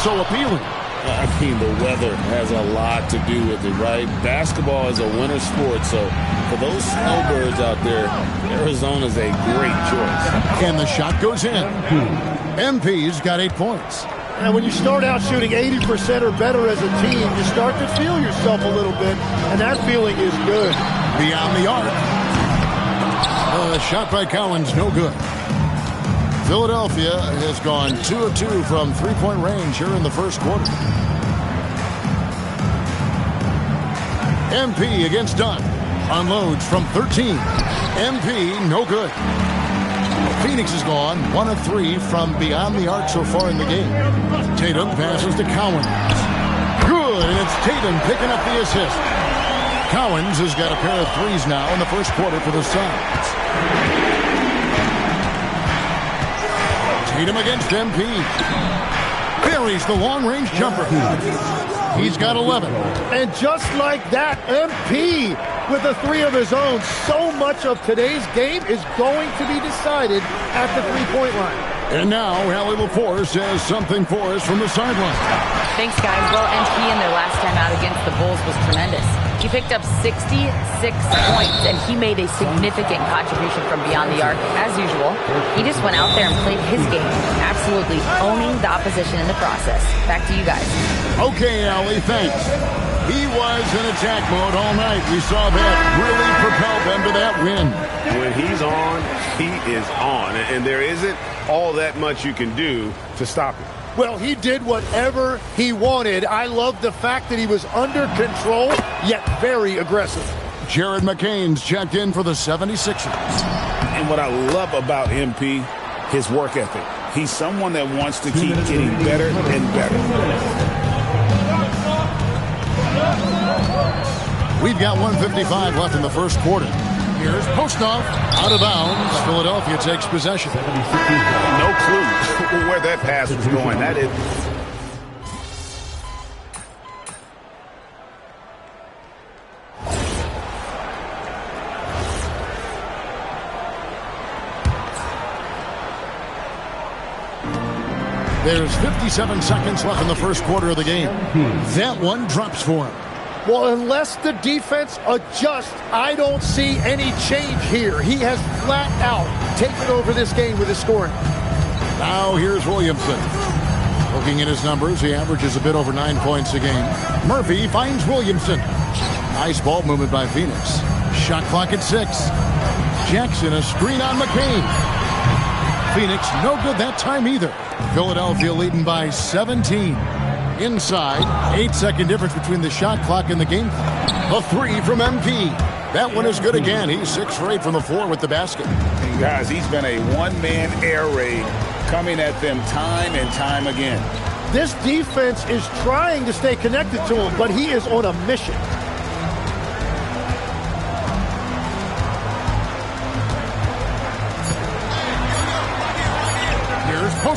so appealing. I mean, the weather has a lot to do with it, right? Basketball is a winter sport, so for those snowbirds out there, Arizona's a great choice. And the shot goes in. MP's got 8 points. And when you start out shooting 80% or better as a team, you start to feel yourself a little bit, and that feeling is good. Beyond the arc. Shot by Collins, no good. Philadelphia has gone 2 of 2 from three-point range here in the first quarter. MP against Dunn. Unloads from 13. MP, no good. Phoenix has gone 1 of 3 from beyond the arc so far in the game. Tatum passes to Cowens. Good, and it's Tatum picking up the assist. Cowens has got a pair of threes now in the first quarter for the Suns. Tatum against MP. Buries the long-range jumper. He's got 11. And just like that, MP with a 3 of his own. So much of today's game is going to be decided at the three-point line. And now, Allie LaForce has something for us from the sideline. Thanks, guys. Well, MP in their last time out against the Bulls was tremendous. He picked up 66 points, and he made a significant contribution from beyond the arc, as usual. He just went out there and played his game, absolutely owning the opposition in the process. Back to you guys. Okay, Allie, thanks. He was in attack mode all night. We saw that really propel them to that win. When he's on, he is on, and there isn't all that much you can do to stop him. Well, he did whatever he wanted. I love the fact that he was under control, yet very aggressive. Jared McCain's checked in for the 76ers. And what I love about MP, his work ethic. He's someone that wants to keep getting better and better. We've got 1:55 left in the first quarter. Here's Postov, out of bounds. Philadelphia takes possession. No clue where that pass was going. That is. There's 57 seconds left in the first quarter of the game. That one drops for him. Well, unless the defense adjusts, I don't see any change here. He has flat out taken over this game with his scoring. Now here's Williamson. Looking at his numbers, he averages a bit over 9 points a game. Murphy finds Williamson. Nice ball movement by Phoenix. Shot clock at 6. Jackson, a screen on McCain. Phoenix, no good that time either. Philadelphia leading by 17. Inside, 8-second difference between the shot clock and the game clock. A 3 from MP. That one is good again. He's 6 for 8 from the floor with the basket. And guys, he's been a one-man air raid coming at them time and time again. This defense is trying to stay connected to him, but he is on a mission.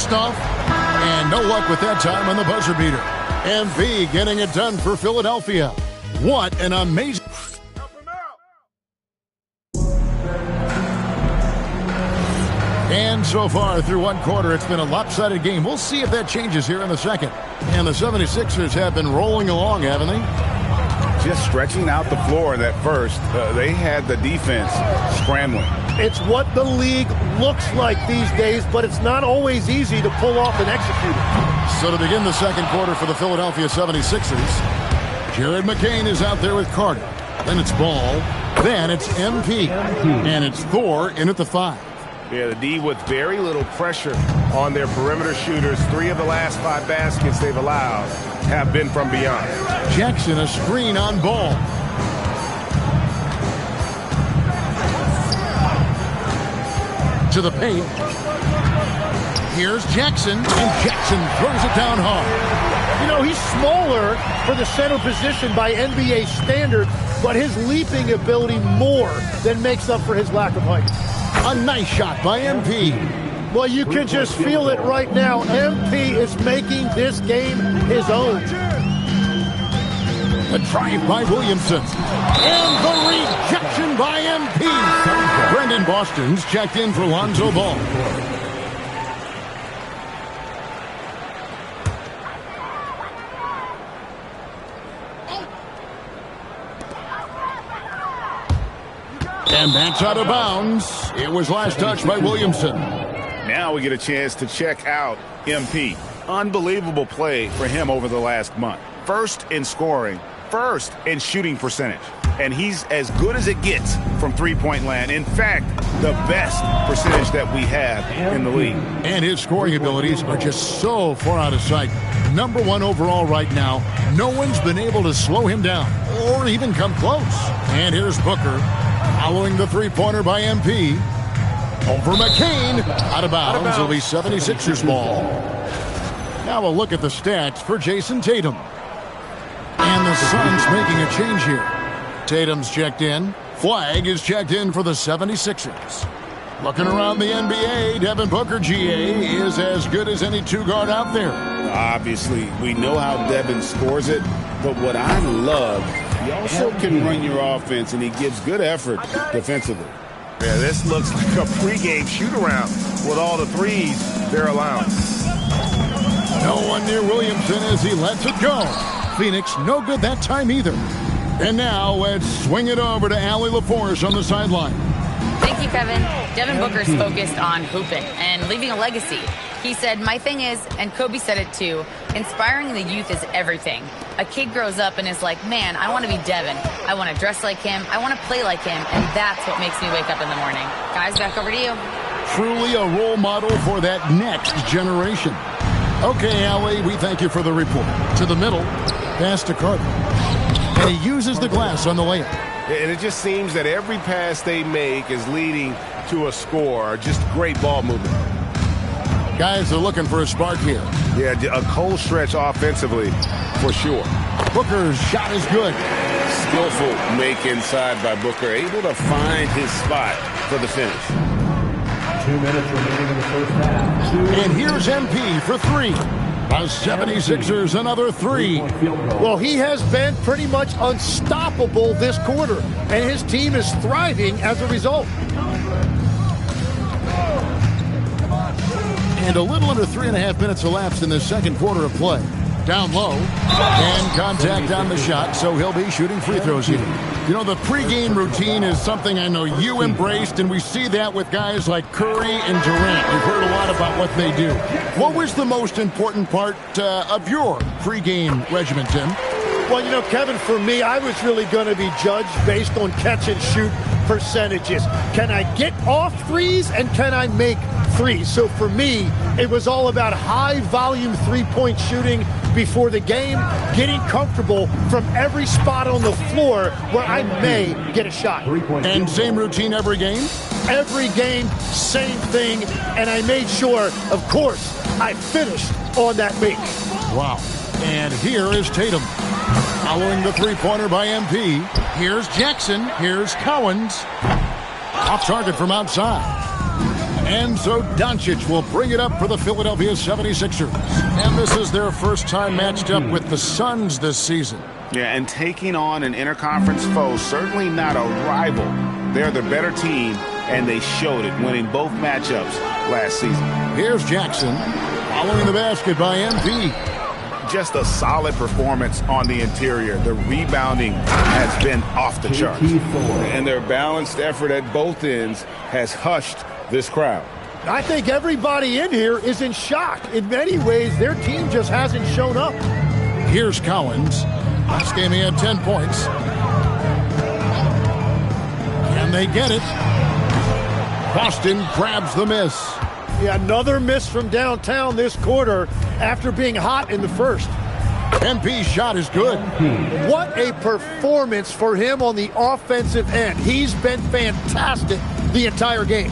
post-off. And no luck with that time on the buzzer beater. MP getting it done for Philadelphia. What an amazing... And so far through one quarter, it's been a lopsided game. We'll see if that changes here in the second. And the 76ers have been rolling along, haven't they? Just stretching out the floor in that first. They had the defense scrambling. It's what the league looks like these days, but it's not always easy to pull off and execute it. So to begin the second quarter for the Philadelphia 76ers, Jared McCain is out there with Carter. Then it's Ball. Then it's MP. And it's Thor in at the 5. Yeah, the D with very little pressure on their perimeter shooters. 3 of the last 5 baskets they've allowed have been from beyond. Jackson, a screen on Ball. To the paint. Here's Jackson, and Jackson throws it down hard. You know, he's smaller for the center position by NBA standard, but his leaping ability more than makes up for his lack of height. A nice shot by MP. Well, you can just feel it right now. MP is making this game his own. The drive by Williamson. And the rejection by MP. Brendan Boston's checked in for Lonzo Ball. And that's out of bounds. It was last touched by Williamson. Now we get a chance to check out MP. Unbelievable play for him over the last month. First in scoring, first in shooting percentage. And he's as good as it gets from three-point land. In fact, the best percentage that we have in the league. And his scoring abilities are just so far out of sight. Number 1 overall right now. No one's been able to slow him down or even come close. And here's Booker. Following the three-pointer by MP. Over McCain. Out of bounds. It'll be 76ers ball. Now a look at the stats for Jason Tatum. And the Suns making a change here. Tatum's checked in. Flag is checked in for the 76ers. Looking around the NBA, Devin Booker, GA, is as good as any two-guard out there. Obviously, we know how Devin scores it, but what I love, he also can run your offense, and he gives good effort defensively. Yeah, this looks like a pregame shoot-around with all the threes they're allowing. No one near Williamson as he lets it go. Phoenix, no good that time either. And now let's swing it over to Allie LaForce on the sideline. Thank you, Kevin. Devin Booker's focused on hooping and leaving a legacy. He said, my thing is, and Kobe said it too, inspiring the youth is everything. A kid grows up and is like, man, I want to be Devin. I want to dress like him. I want to play like him. And that's what makes me wake up in the morning. Guys, back over to you. Truly a role model for that next generation. Okay, Allie, we thank you for the report. To the middle, pass to Carter. And he uses the glass on the layup. And it just seems that every pass they make is leading to a score. Just great ball movement. Guys are looking for a spark here. Yeah, a cold stretch offensively, for sure. Booker's shot is good. Skillful make inside by Booker, able to find his spot for the finish. 2 minutes remaining in the first half. And here's MP for 3. The 76ers, another 3. Well, he has been pretty much unstoppable this quarter, and his team is thriving as a result. And a little under 3.5 minutes elapsed in the second quarter of play. Down low, and contact on the shot, so he'll be shooting free throws here. You know, the pregame routine is something I know you embraced, and we see that with guys like Curry and Durant. You've heard a lot about what they do. What was the most important part of your pregame regimen, Tim? Well, you know, Kevin, for me, I was really going to be judged based on catch-and-shoot percentages. Can I get off threes, and can I make threes? So for me, it was all about high-volume three-point shooting before the game, getting comfortable from every spot on the floor where I may get a shot. And same routine every game? Every game, same thing, and I made sure, of course, I finished on that make. Wow. And here is Tatum. Following the three-pointer by MP. Here's Jackson. Here's Cowens. Off target from outside. And so Doncic will bring it up for the Philadelphia 76ers. And this is their first time matched up with the Suns this season. Yeah, and taking on an interconference foe, certainly not a rival. They're the better team, and they showed it, winning both matchups last season. Here's Jackson, following the basket by MP. Just a solid performance on the interior. The rebounding has been off the charts. And their balanced effort at both ends has hushed this crowd. I think everybody in here is in shock. In many ways, their team just hasn't shown up. Here's Collins. Last game he had 10 points. Can they get it? Boston grabs the miss. Yeah, another miss from downtown this quarter after being hot in the first. MP's shot is good. What a performance for him on the offensive end. He's been fantastic the entire game.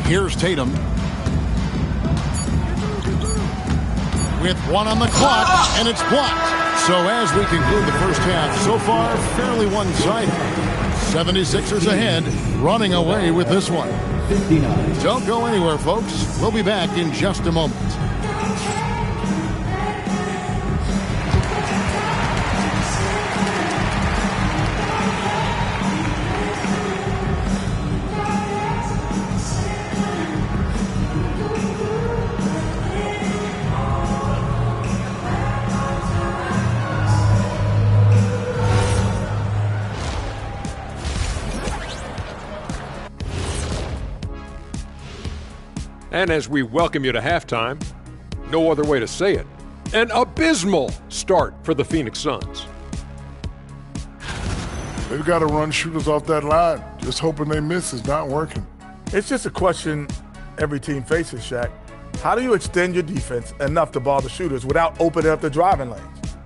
Here's Tatum. With one on the clock, and it's blocked. So as we conclude the first half, so far, fairly one-sided. 76ers ahead, running away with this one. Don't go anywhere, folks. We'll be back in just a moment. And as we welcome you to halftime, no other way to say it, an abysmal start for the Phoenix Suns. They've got to run shooters off that line. Just hoping they miss is not working. It's just a question every team faces, Shaq. How do you extend your defense enough to ball the shooters without opening up the driving lanes?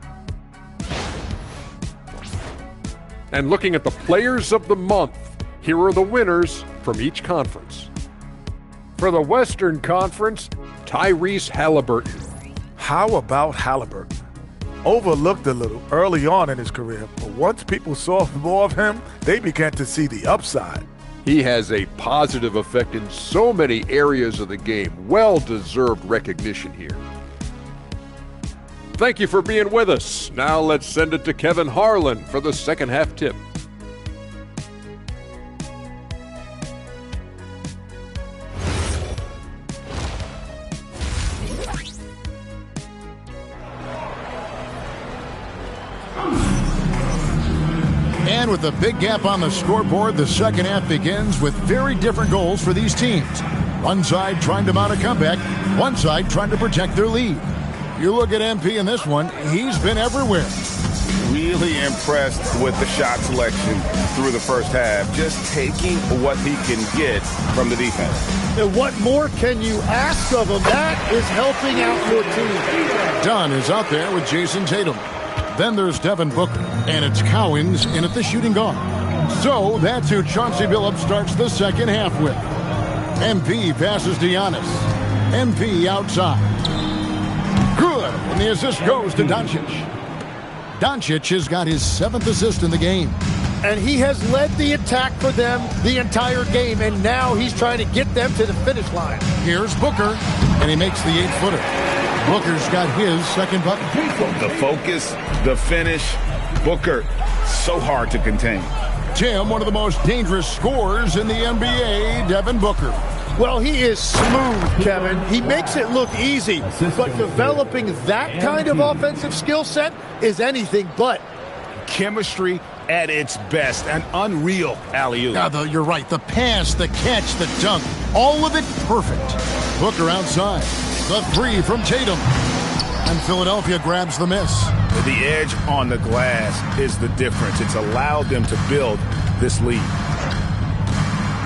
And looking at the players of the month, here are the winners from each conference. For the Western Conference, Tyrese Halliburton. How about Halliburton? Overlooked a little early on in his career, but once people saw more of him, they began to see the upside. He has a positive effect in so many areas of the game. Well-deserved recognition here. Thank you for being with us. Now let's send it to Kevin Harlan for the second half tip. And with a big gap on the scoreboard, the second half begins with very different goals for these teams. One side trying to mount a comeback, one side trying to protect their lead. You look at MP in this one, he's been everywhere. Really impressed with the shot selection through the first half, just taking what he can get from the defense. And what more can you ask of him? That is helping out your team. Dunn is out there with Jason Tatum. Then there's Devin Booker, and it's Cowens in at the shooting guard. So that's who Chauncey Billups starts the second half with. MP passes to Giannis. MP outside. Good, and the assist goes to Doncic. Doncic has got his 7th assist in the game. And he has led the attack for them the entire game, and now he's trying to get them to the finish line. Here's Booker, and he makes the 8-footer. Booker's got his second bucket. The focus, the finish, Booker, so hard to contain. Tim, one of the most dangerous scorers in the NBA, Devin Booker. Well, he is smooth, Kevin. He makes it look easy, but developing that kind of offensive skill set is anything but. Chemistry at its best, an unreal alley-oop. Yeah, you're right. The pass, the catch, the dunk, all of it perfect. Booker outside. The 3 from Tatum. And Philadelphia grabs the miss. The edge on the glass is the difference. It's allowed them to build this lead.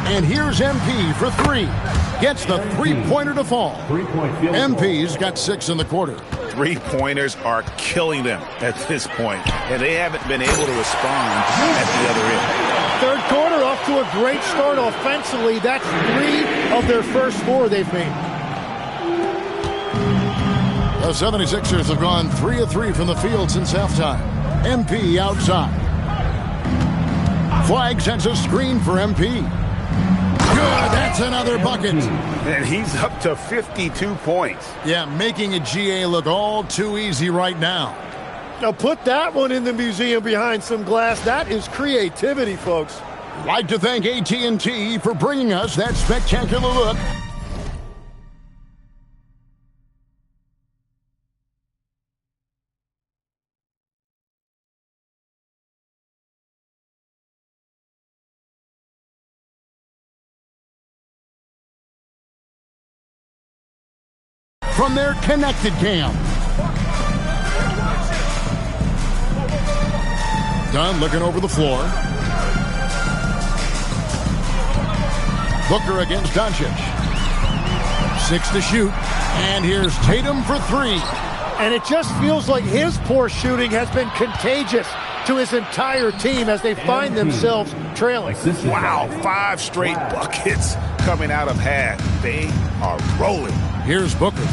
And here's MP for 3. Gets the three-pointer to fall. MP's got 6 in the quarter. Three-pointers are killing them at this point, and they haven't been able to respond at the other end. Third quarter off to a great start offensively. That's 3 of their first 4 they've made. The 76ers have gone 3 of 3 from the field since halftime. MP outside. Flag sends a screen for MP. Good, that's another bucket. And he's up to 52 points. Yeah, making a GA look all too easy right now. Now put that one in the museum behind some glass. That is creativity, folks. Like to thank AT&T for bringing us that spectacular look. From their connected cam. Dunn looking over the floor. Booker against Doncic. 6 to shoot. And here's Tatum for 3. And it just feels like his poor shooting has been contagious to his entire team as they find themselves trailing. Wow, 5 straight buckets coming out of half. They are rolling. Here's Booker.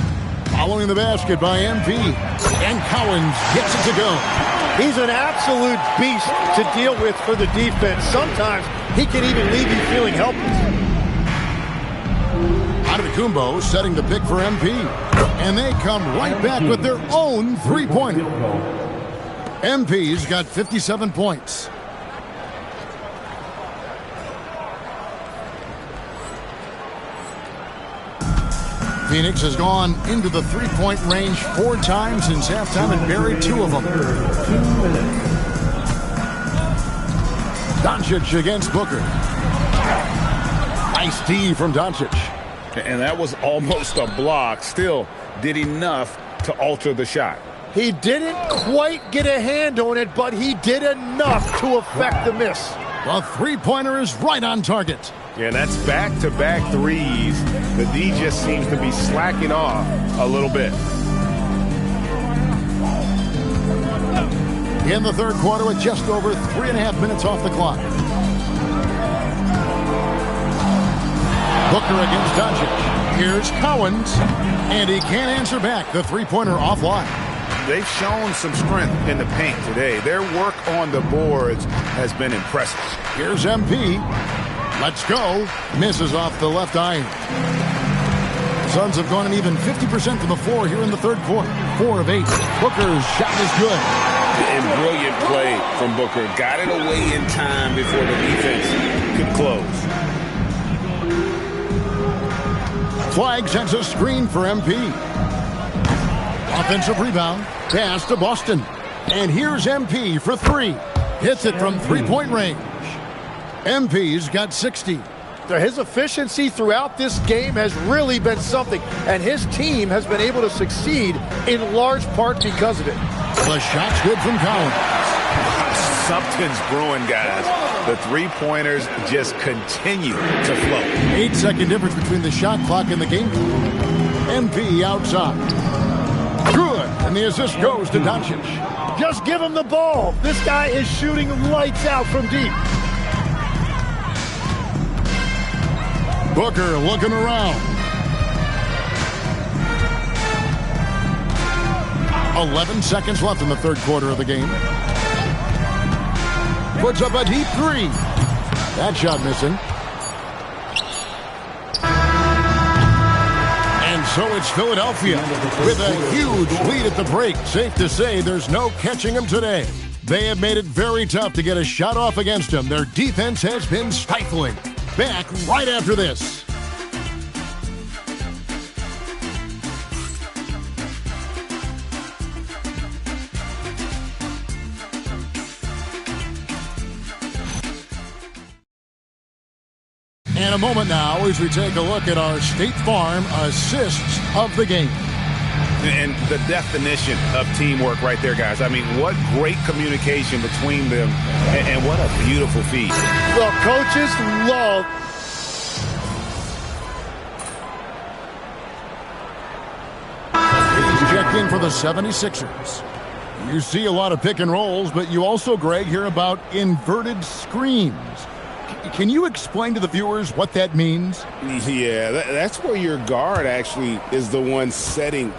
Following the basket by MP. And Collins gets it to go. He's an absolute beast to deal with for the defense. Sometimes he can even leave you feeling helpless. Antetokounmpo setting the pick for MP. And they come right back with their own three-pointer. MP's got 57 points. Phoenix has gone into the three-point range 4 times since halftime and buried 2 of them. Doncic against Booker. Nice D from Doncic. And that was almost a block. Still did enough to alter the shot. He didn't quite get a hand on it, but he did enough to affect the miss. The three-pointer is right on target. Yeah, and that's back-to-back threes. The D just seems to be slacking off a little bit. In the third quarter with just over 3.5 minutes off the clock. Booker against Doncic. Here's Collins, and he can't answer back. The three-pointer offline. They've shown some strength in the paint today. Their work on the boards has been impressive. Here's MP. Let's go. Misses off the left iron. Suns have gone an even 50% from the floor here in the third quarter. 4 of 8. Booker's shot is good. And brilliant play from Booker. Got it away in time before the defense could close. Flag sends a screen for MP. Offensive rebound. Pass to Boston. And here's MP for 3. Hits it from three-point range. MP's got 60. His efficiency throughout this game has really been something, and his team has been able to succeed in large part because of it. The shot's good from Collins. Something's brewing, guys. The three-pointers just continue to flow. 8-second difference between the shot clock and the game clock. MP outside. Good, and the assist goes to Doncic. Just give him the ball. This guy is shooting lights out from deep. Booker looking around. 11 seconds left in the third quarter of the game. Puts up a deep 3. That shot missing. And so it's Philadelphia with a huge lead at the break. Safe to say there's no catching them today. They have made it very tough to get a shot off against them. Their defense has been stifling. Back right after this. And a moment now as we take a look at our State Farm assists of the game. And the definition of teamwork right there, guys. I mean, what great communication between them, and what a beautiful feat. Well, coaches love. He's checked in for the 76ers. You see a lot of pick and rolls, but you also, Greg, hear about inverted screens. Can you explain to the viewers what that means? Yeah, that's where your guard actually is the one setting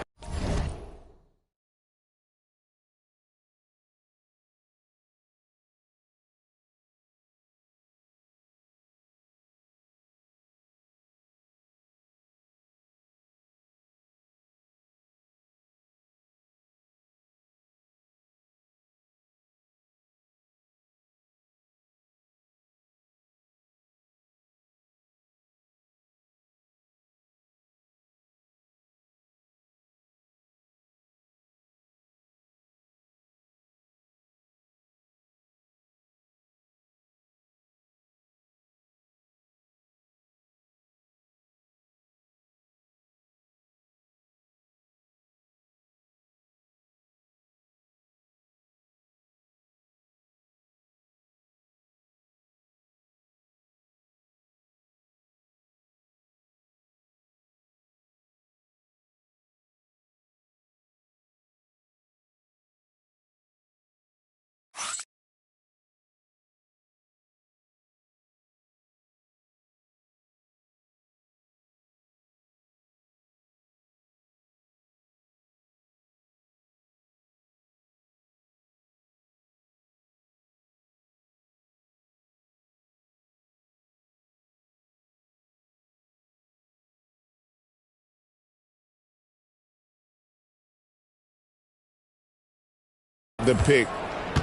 the pick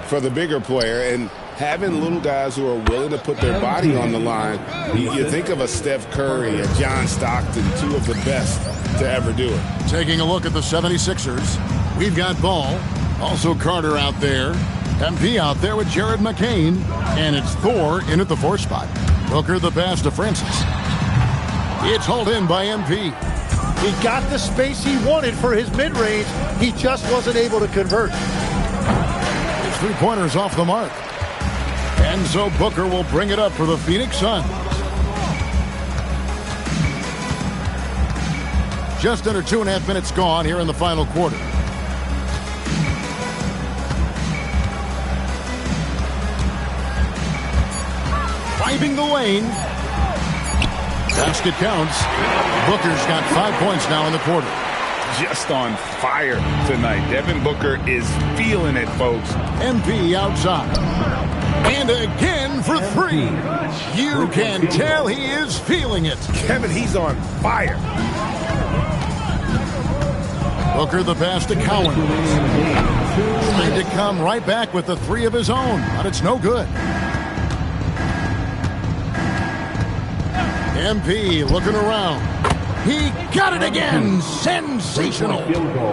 for the bigger player, and having little guys who are willing to put their body on the line. You think of a Steph Curry, a John Stockton, two of the best to ever do it. Taking a look at the 76ers, we've got Ball, also Carter out there, MP out there with Jared McCain, and it's Thor in at the 4 spot. Booker the pass to Francis. It's hauled in by MP. He got the space he wanted for his mid-range. He just wasn't able to convert. His 3-pointers off the mark. And so Booker will bring it up for the Phoenix Suns. Just under 2.5 minutes gone here in the final quarter. Driving the lane. Basket counts. Booker's got 5 points now in the quarter. Just on fire tonight. Devin Booker is feeling it, folks. MP outside. And again for 3. You can tell he is feeling it. Kevin, he's on fire. Booker the pass to Cowan. Trying to come right back with the 3 of his own, but it's no good. MP looking around. He got it again. Sensational.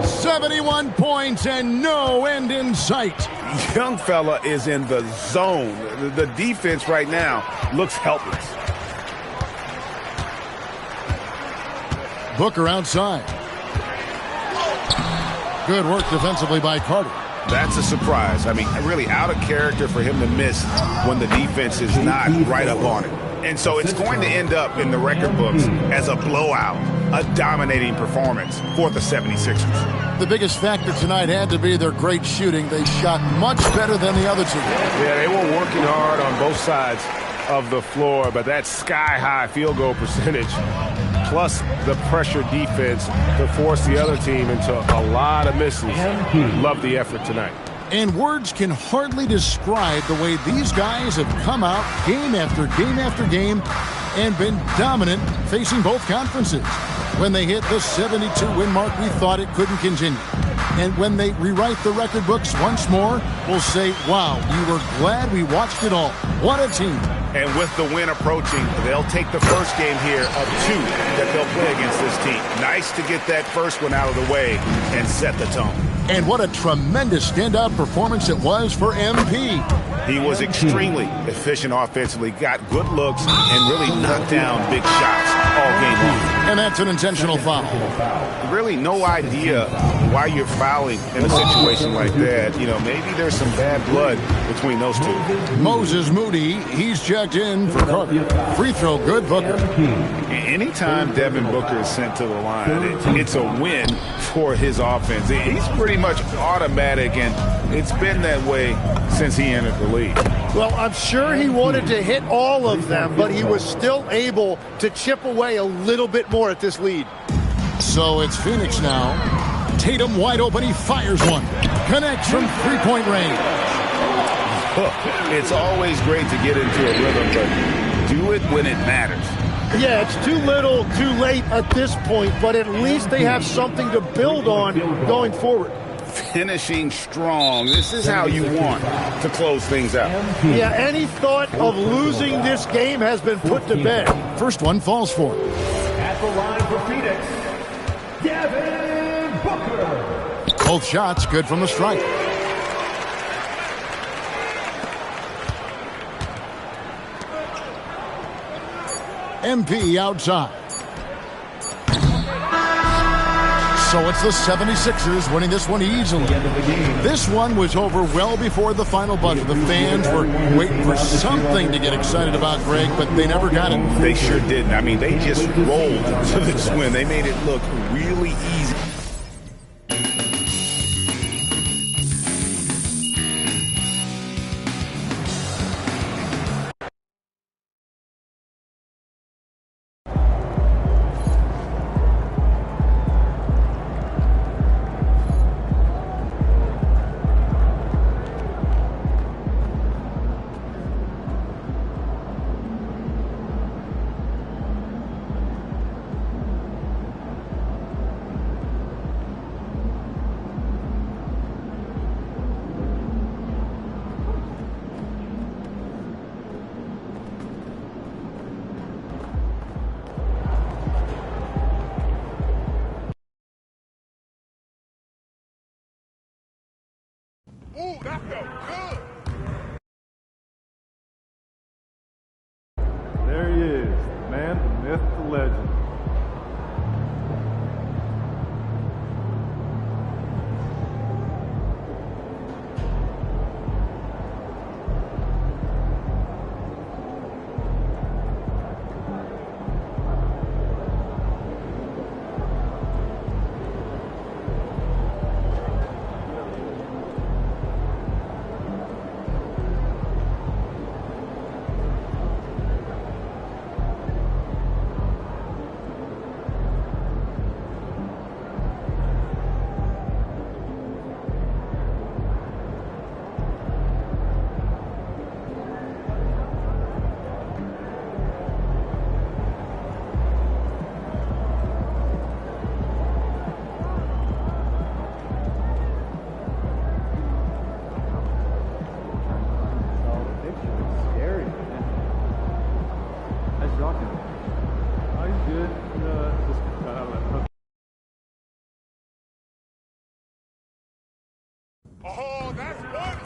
71 points and no end in sight. Young fella is in the zone. The defense right now looks helpless. Booker outside. Good work defensively by Carter. That's a surprise. I mean, really out of character for him to miss when the defense is not right up on it. And so it's going to end up in the record books as a blowout, a dominating performance for the 76ers. The biggest factor tonight had to be their great shooting. They shot much better than the other two. Yeah, they were working hard on both sides of the floor, but that sky-high field goal percentage plus the pressure defense to force the other team into a lot of misses. Love the effort tonight. And words can hardly describe the way these guys have come out game after game after game and been dominant facing both conferences. When they hit the 72-win mark, we thought it couldn't continue. And when they rewrite the record books once more, we'll say, wow, we were glad we watched it all. What a team. And with the win approaching, they'll take the first game here of 2 that they'll play against this team. Nice to get that first one out of the way and set the tone. And what a tremendous standout performance it was for MP. He was extremely efficient offensively, got good looks, and really knocked down big shots all game long. And that's an intentional foul. Really no idea why you're fouling in a situation like that. You know, maybe there's some bad blood between those two. Moses Moody, he's checked in for Carter. Free throw good, Booker. Anytime Devin Booker is sent to the line, it's a win for his offense. He's pretty much automatic, and it's been that way since he entered the league. Well, I'm sure he wanted to hit all of them, but he was still able to chip away a little bit more at this lead. So it's Phoenix now. Tatum wide open. He fires one. Connects from three-point range. It's always great to get into a rhythm, but do it when it matters. Yeah, it's too little, too late at this point, but at least they have something to build on going forward. Finishing strong. This is how you want to close things out. Yeah, any thought of losing this game has been put to bed. First one falls for him. At the line for Phoenix, Devin Booker. Both shots good from the strike. MP outside. So it's the 76ers winning this one easily. This one was over well before the final buzzer. The fans were waiting for something to get excited about, Greg, but they never got it. They sure didn't. I mean, they just rolled to this win. They made it look really easy. There he is, the man, the myth, the legend. Oh, that's one.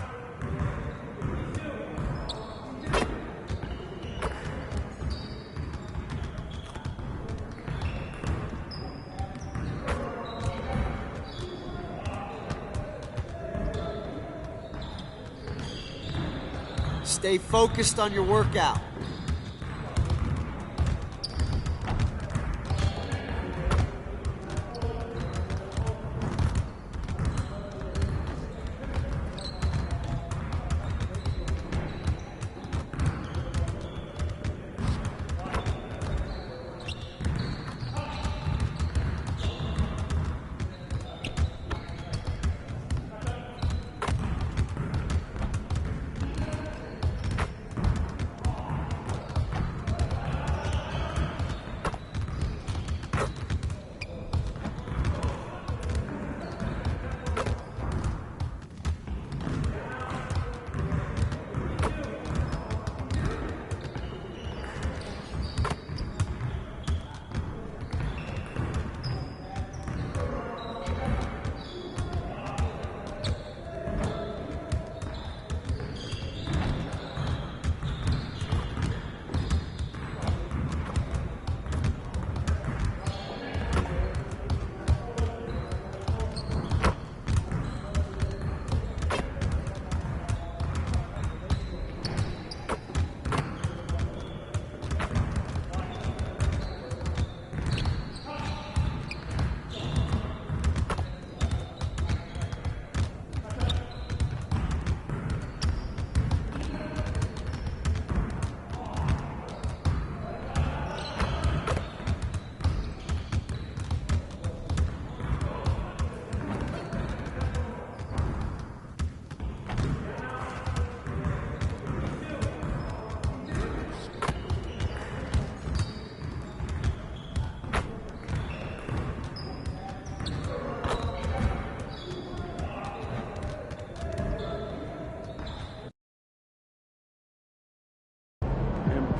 Stay focused on your workout.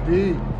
Deep.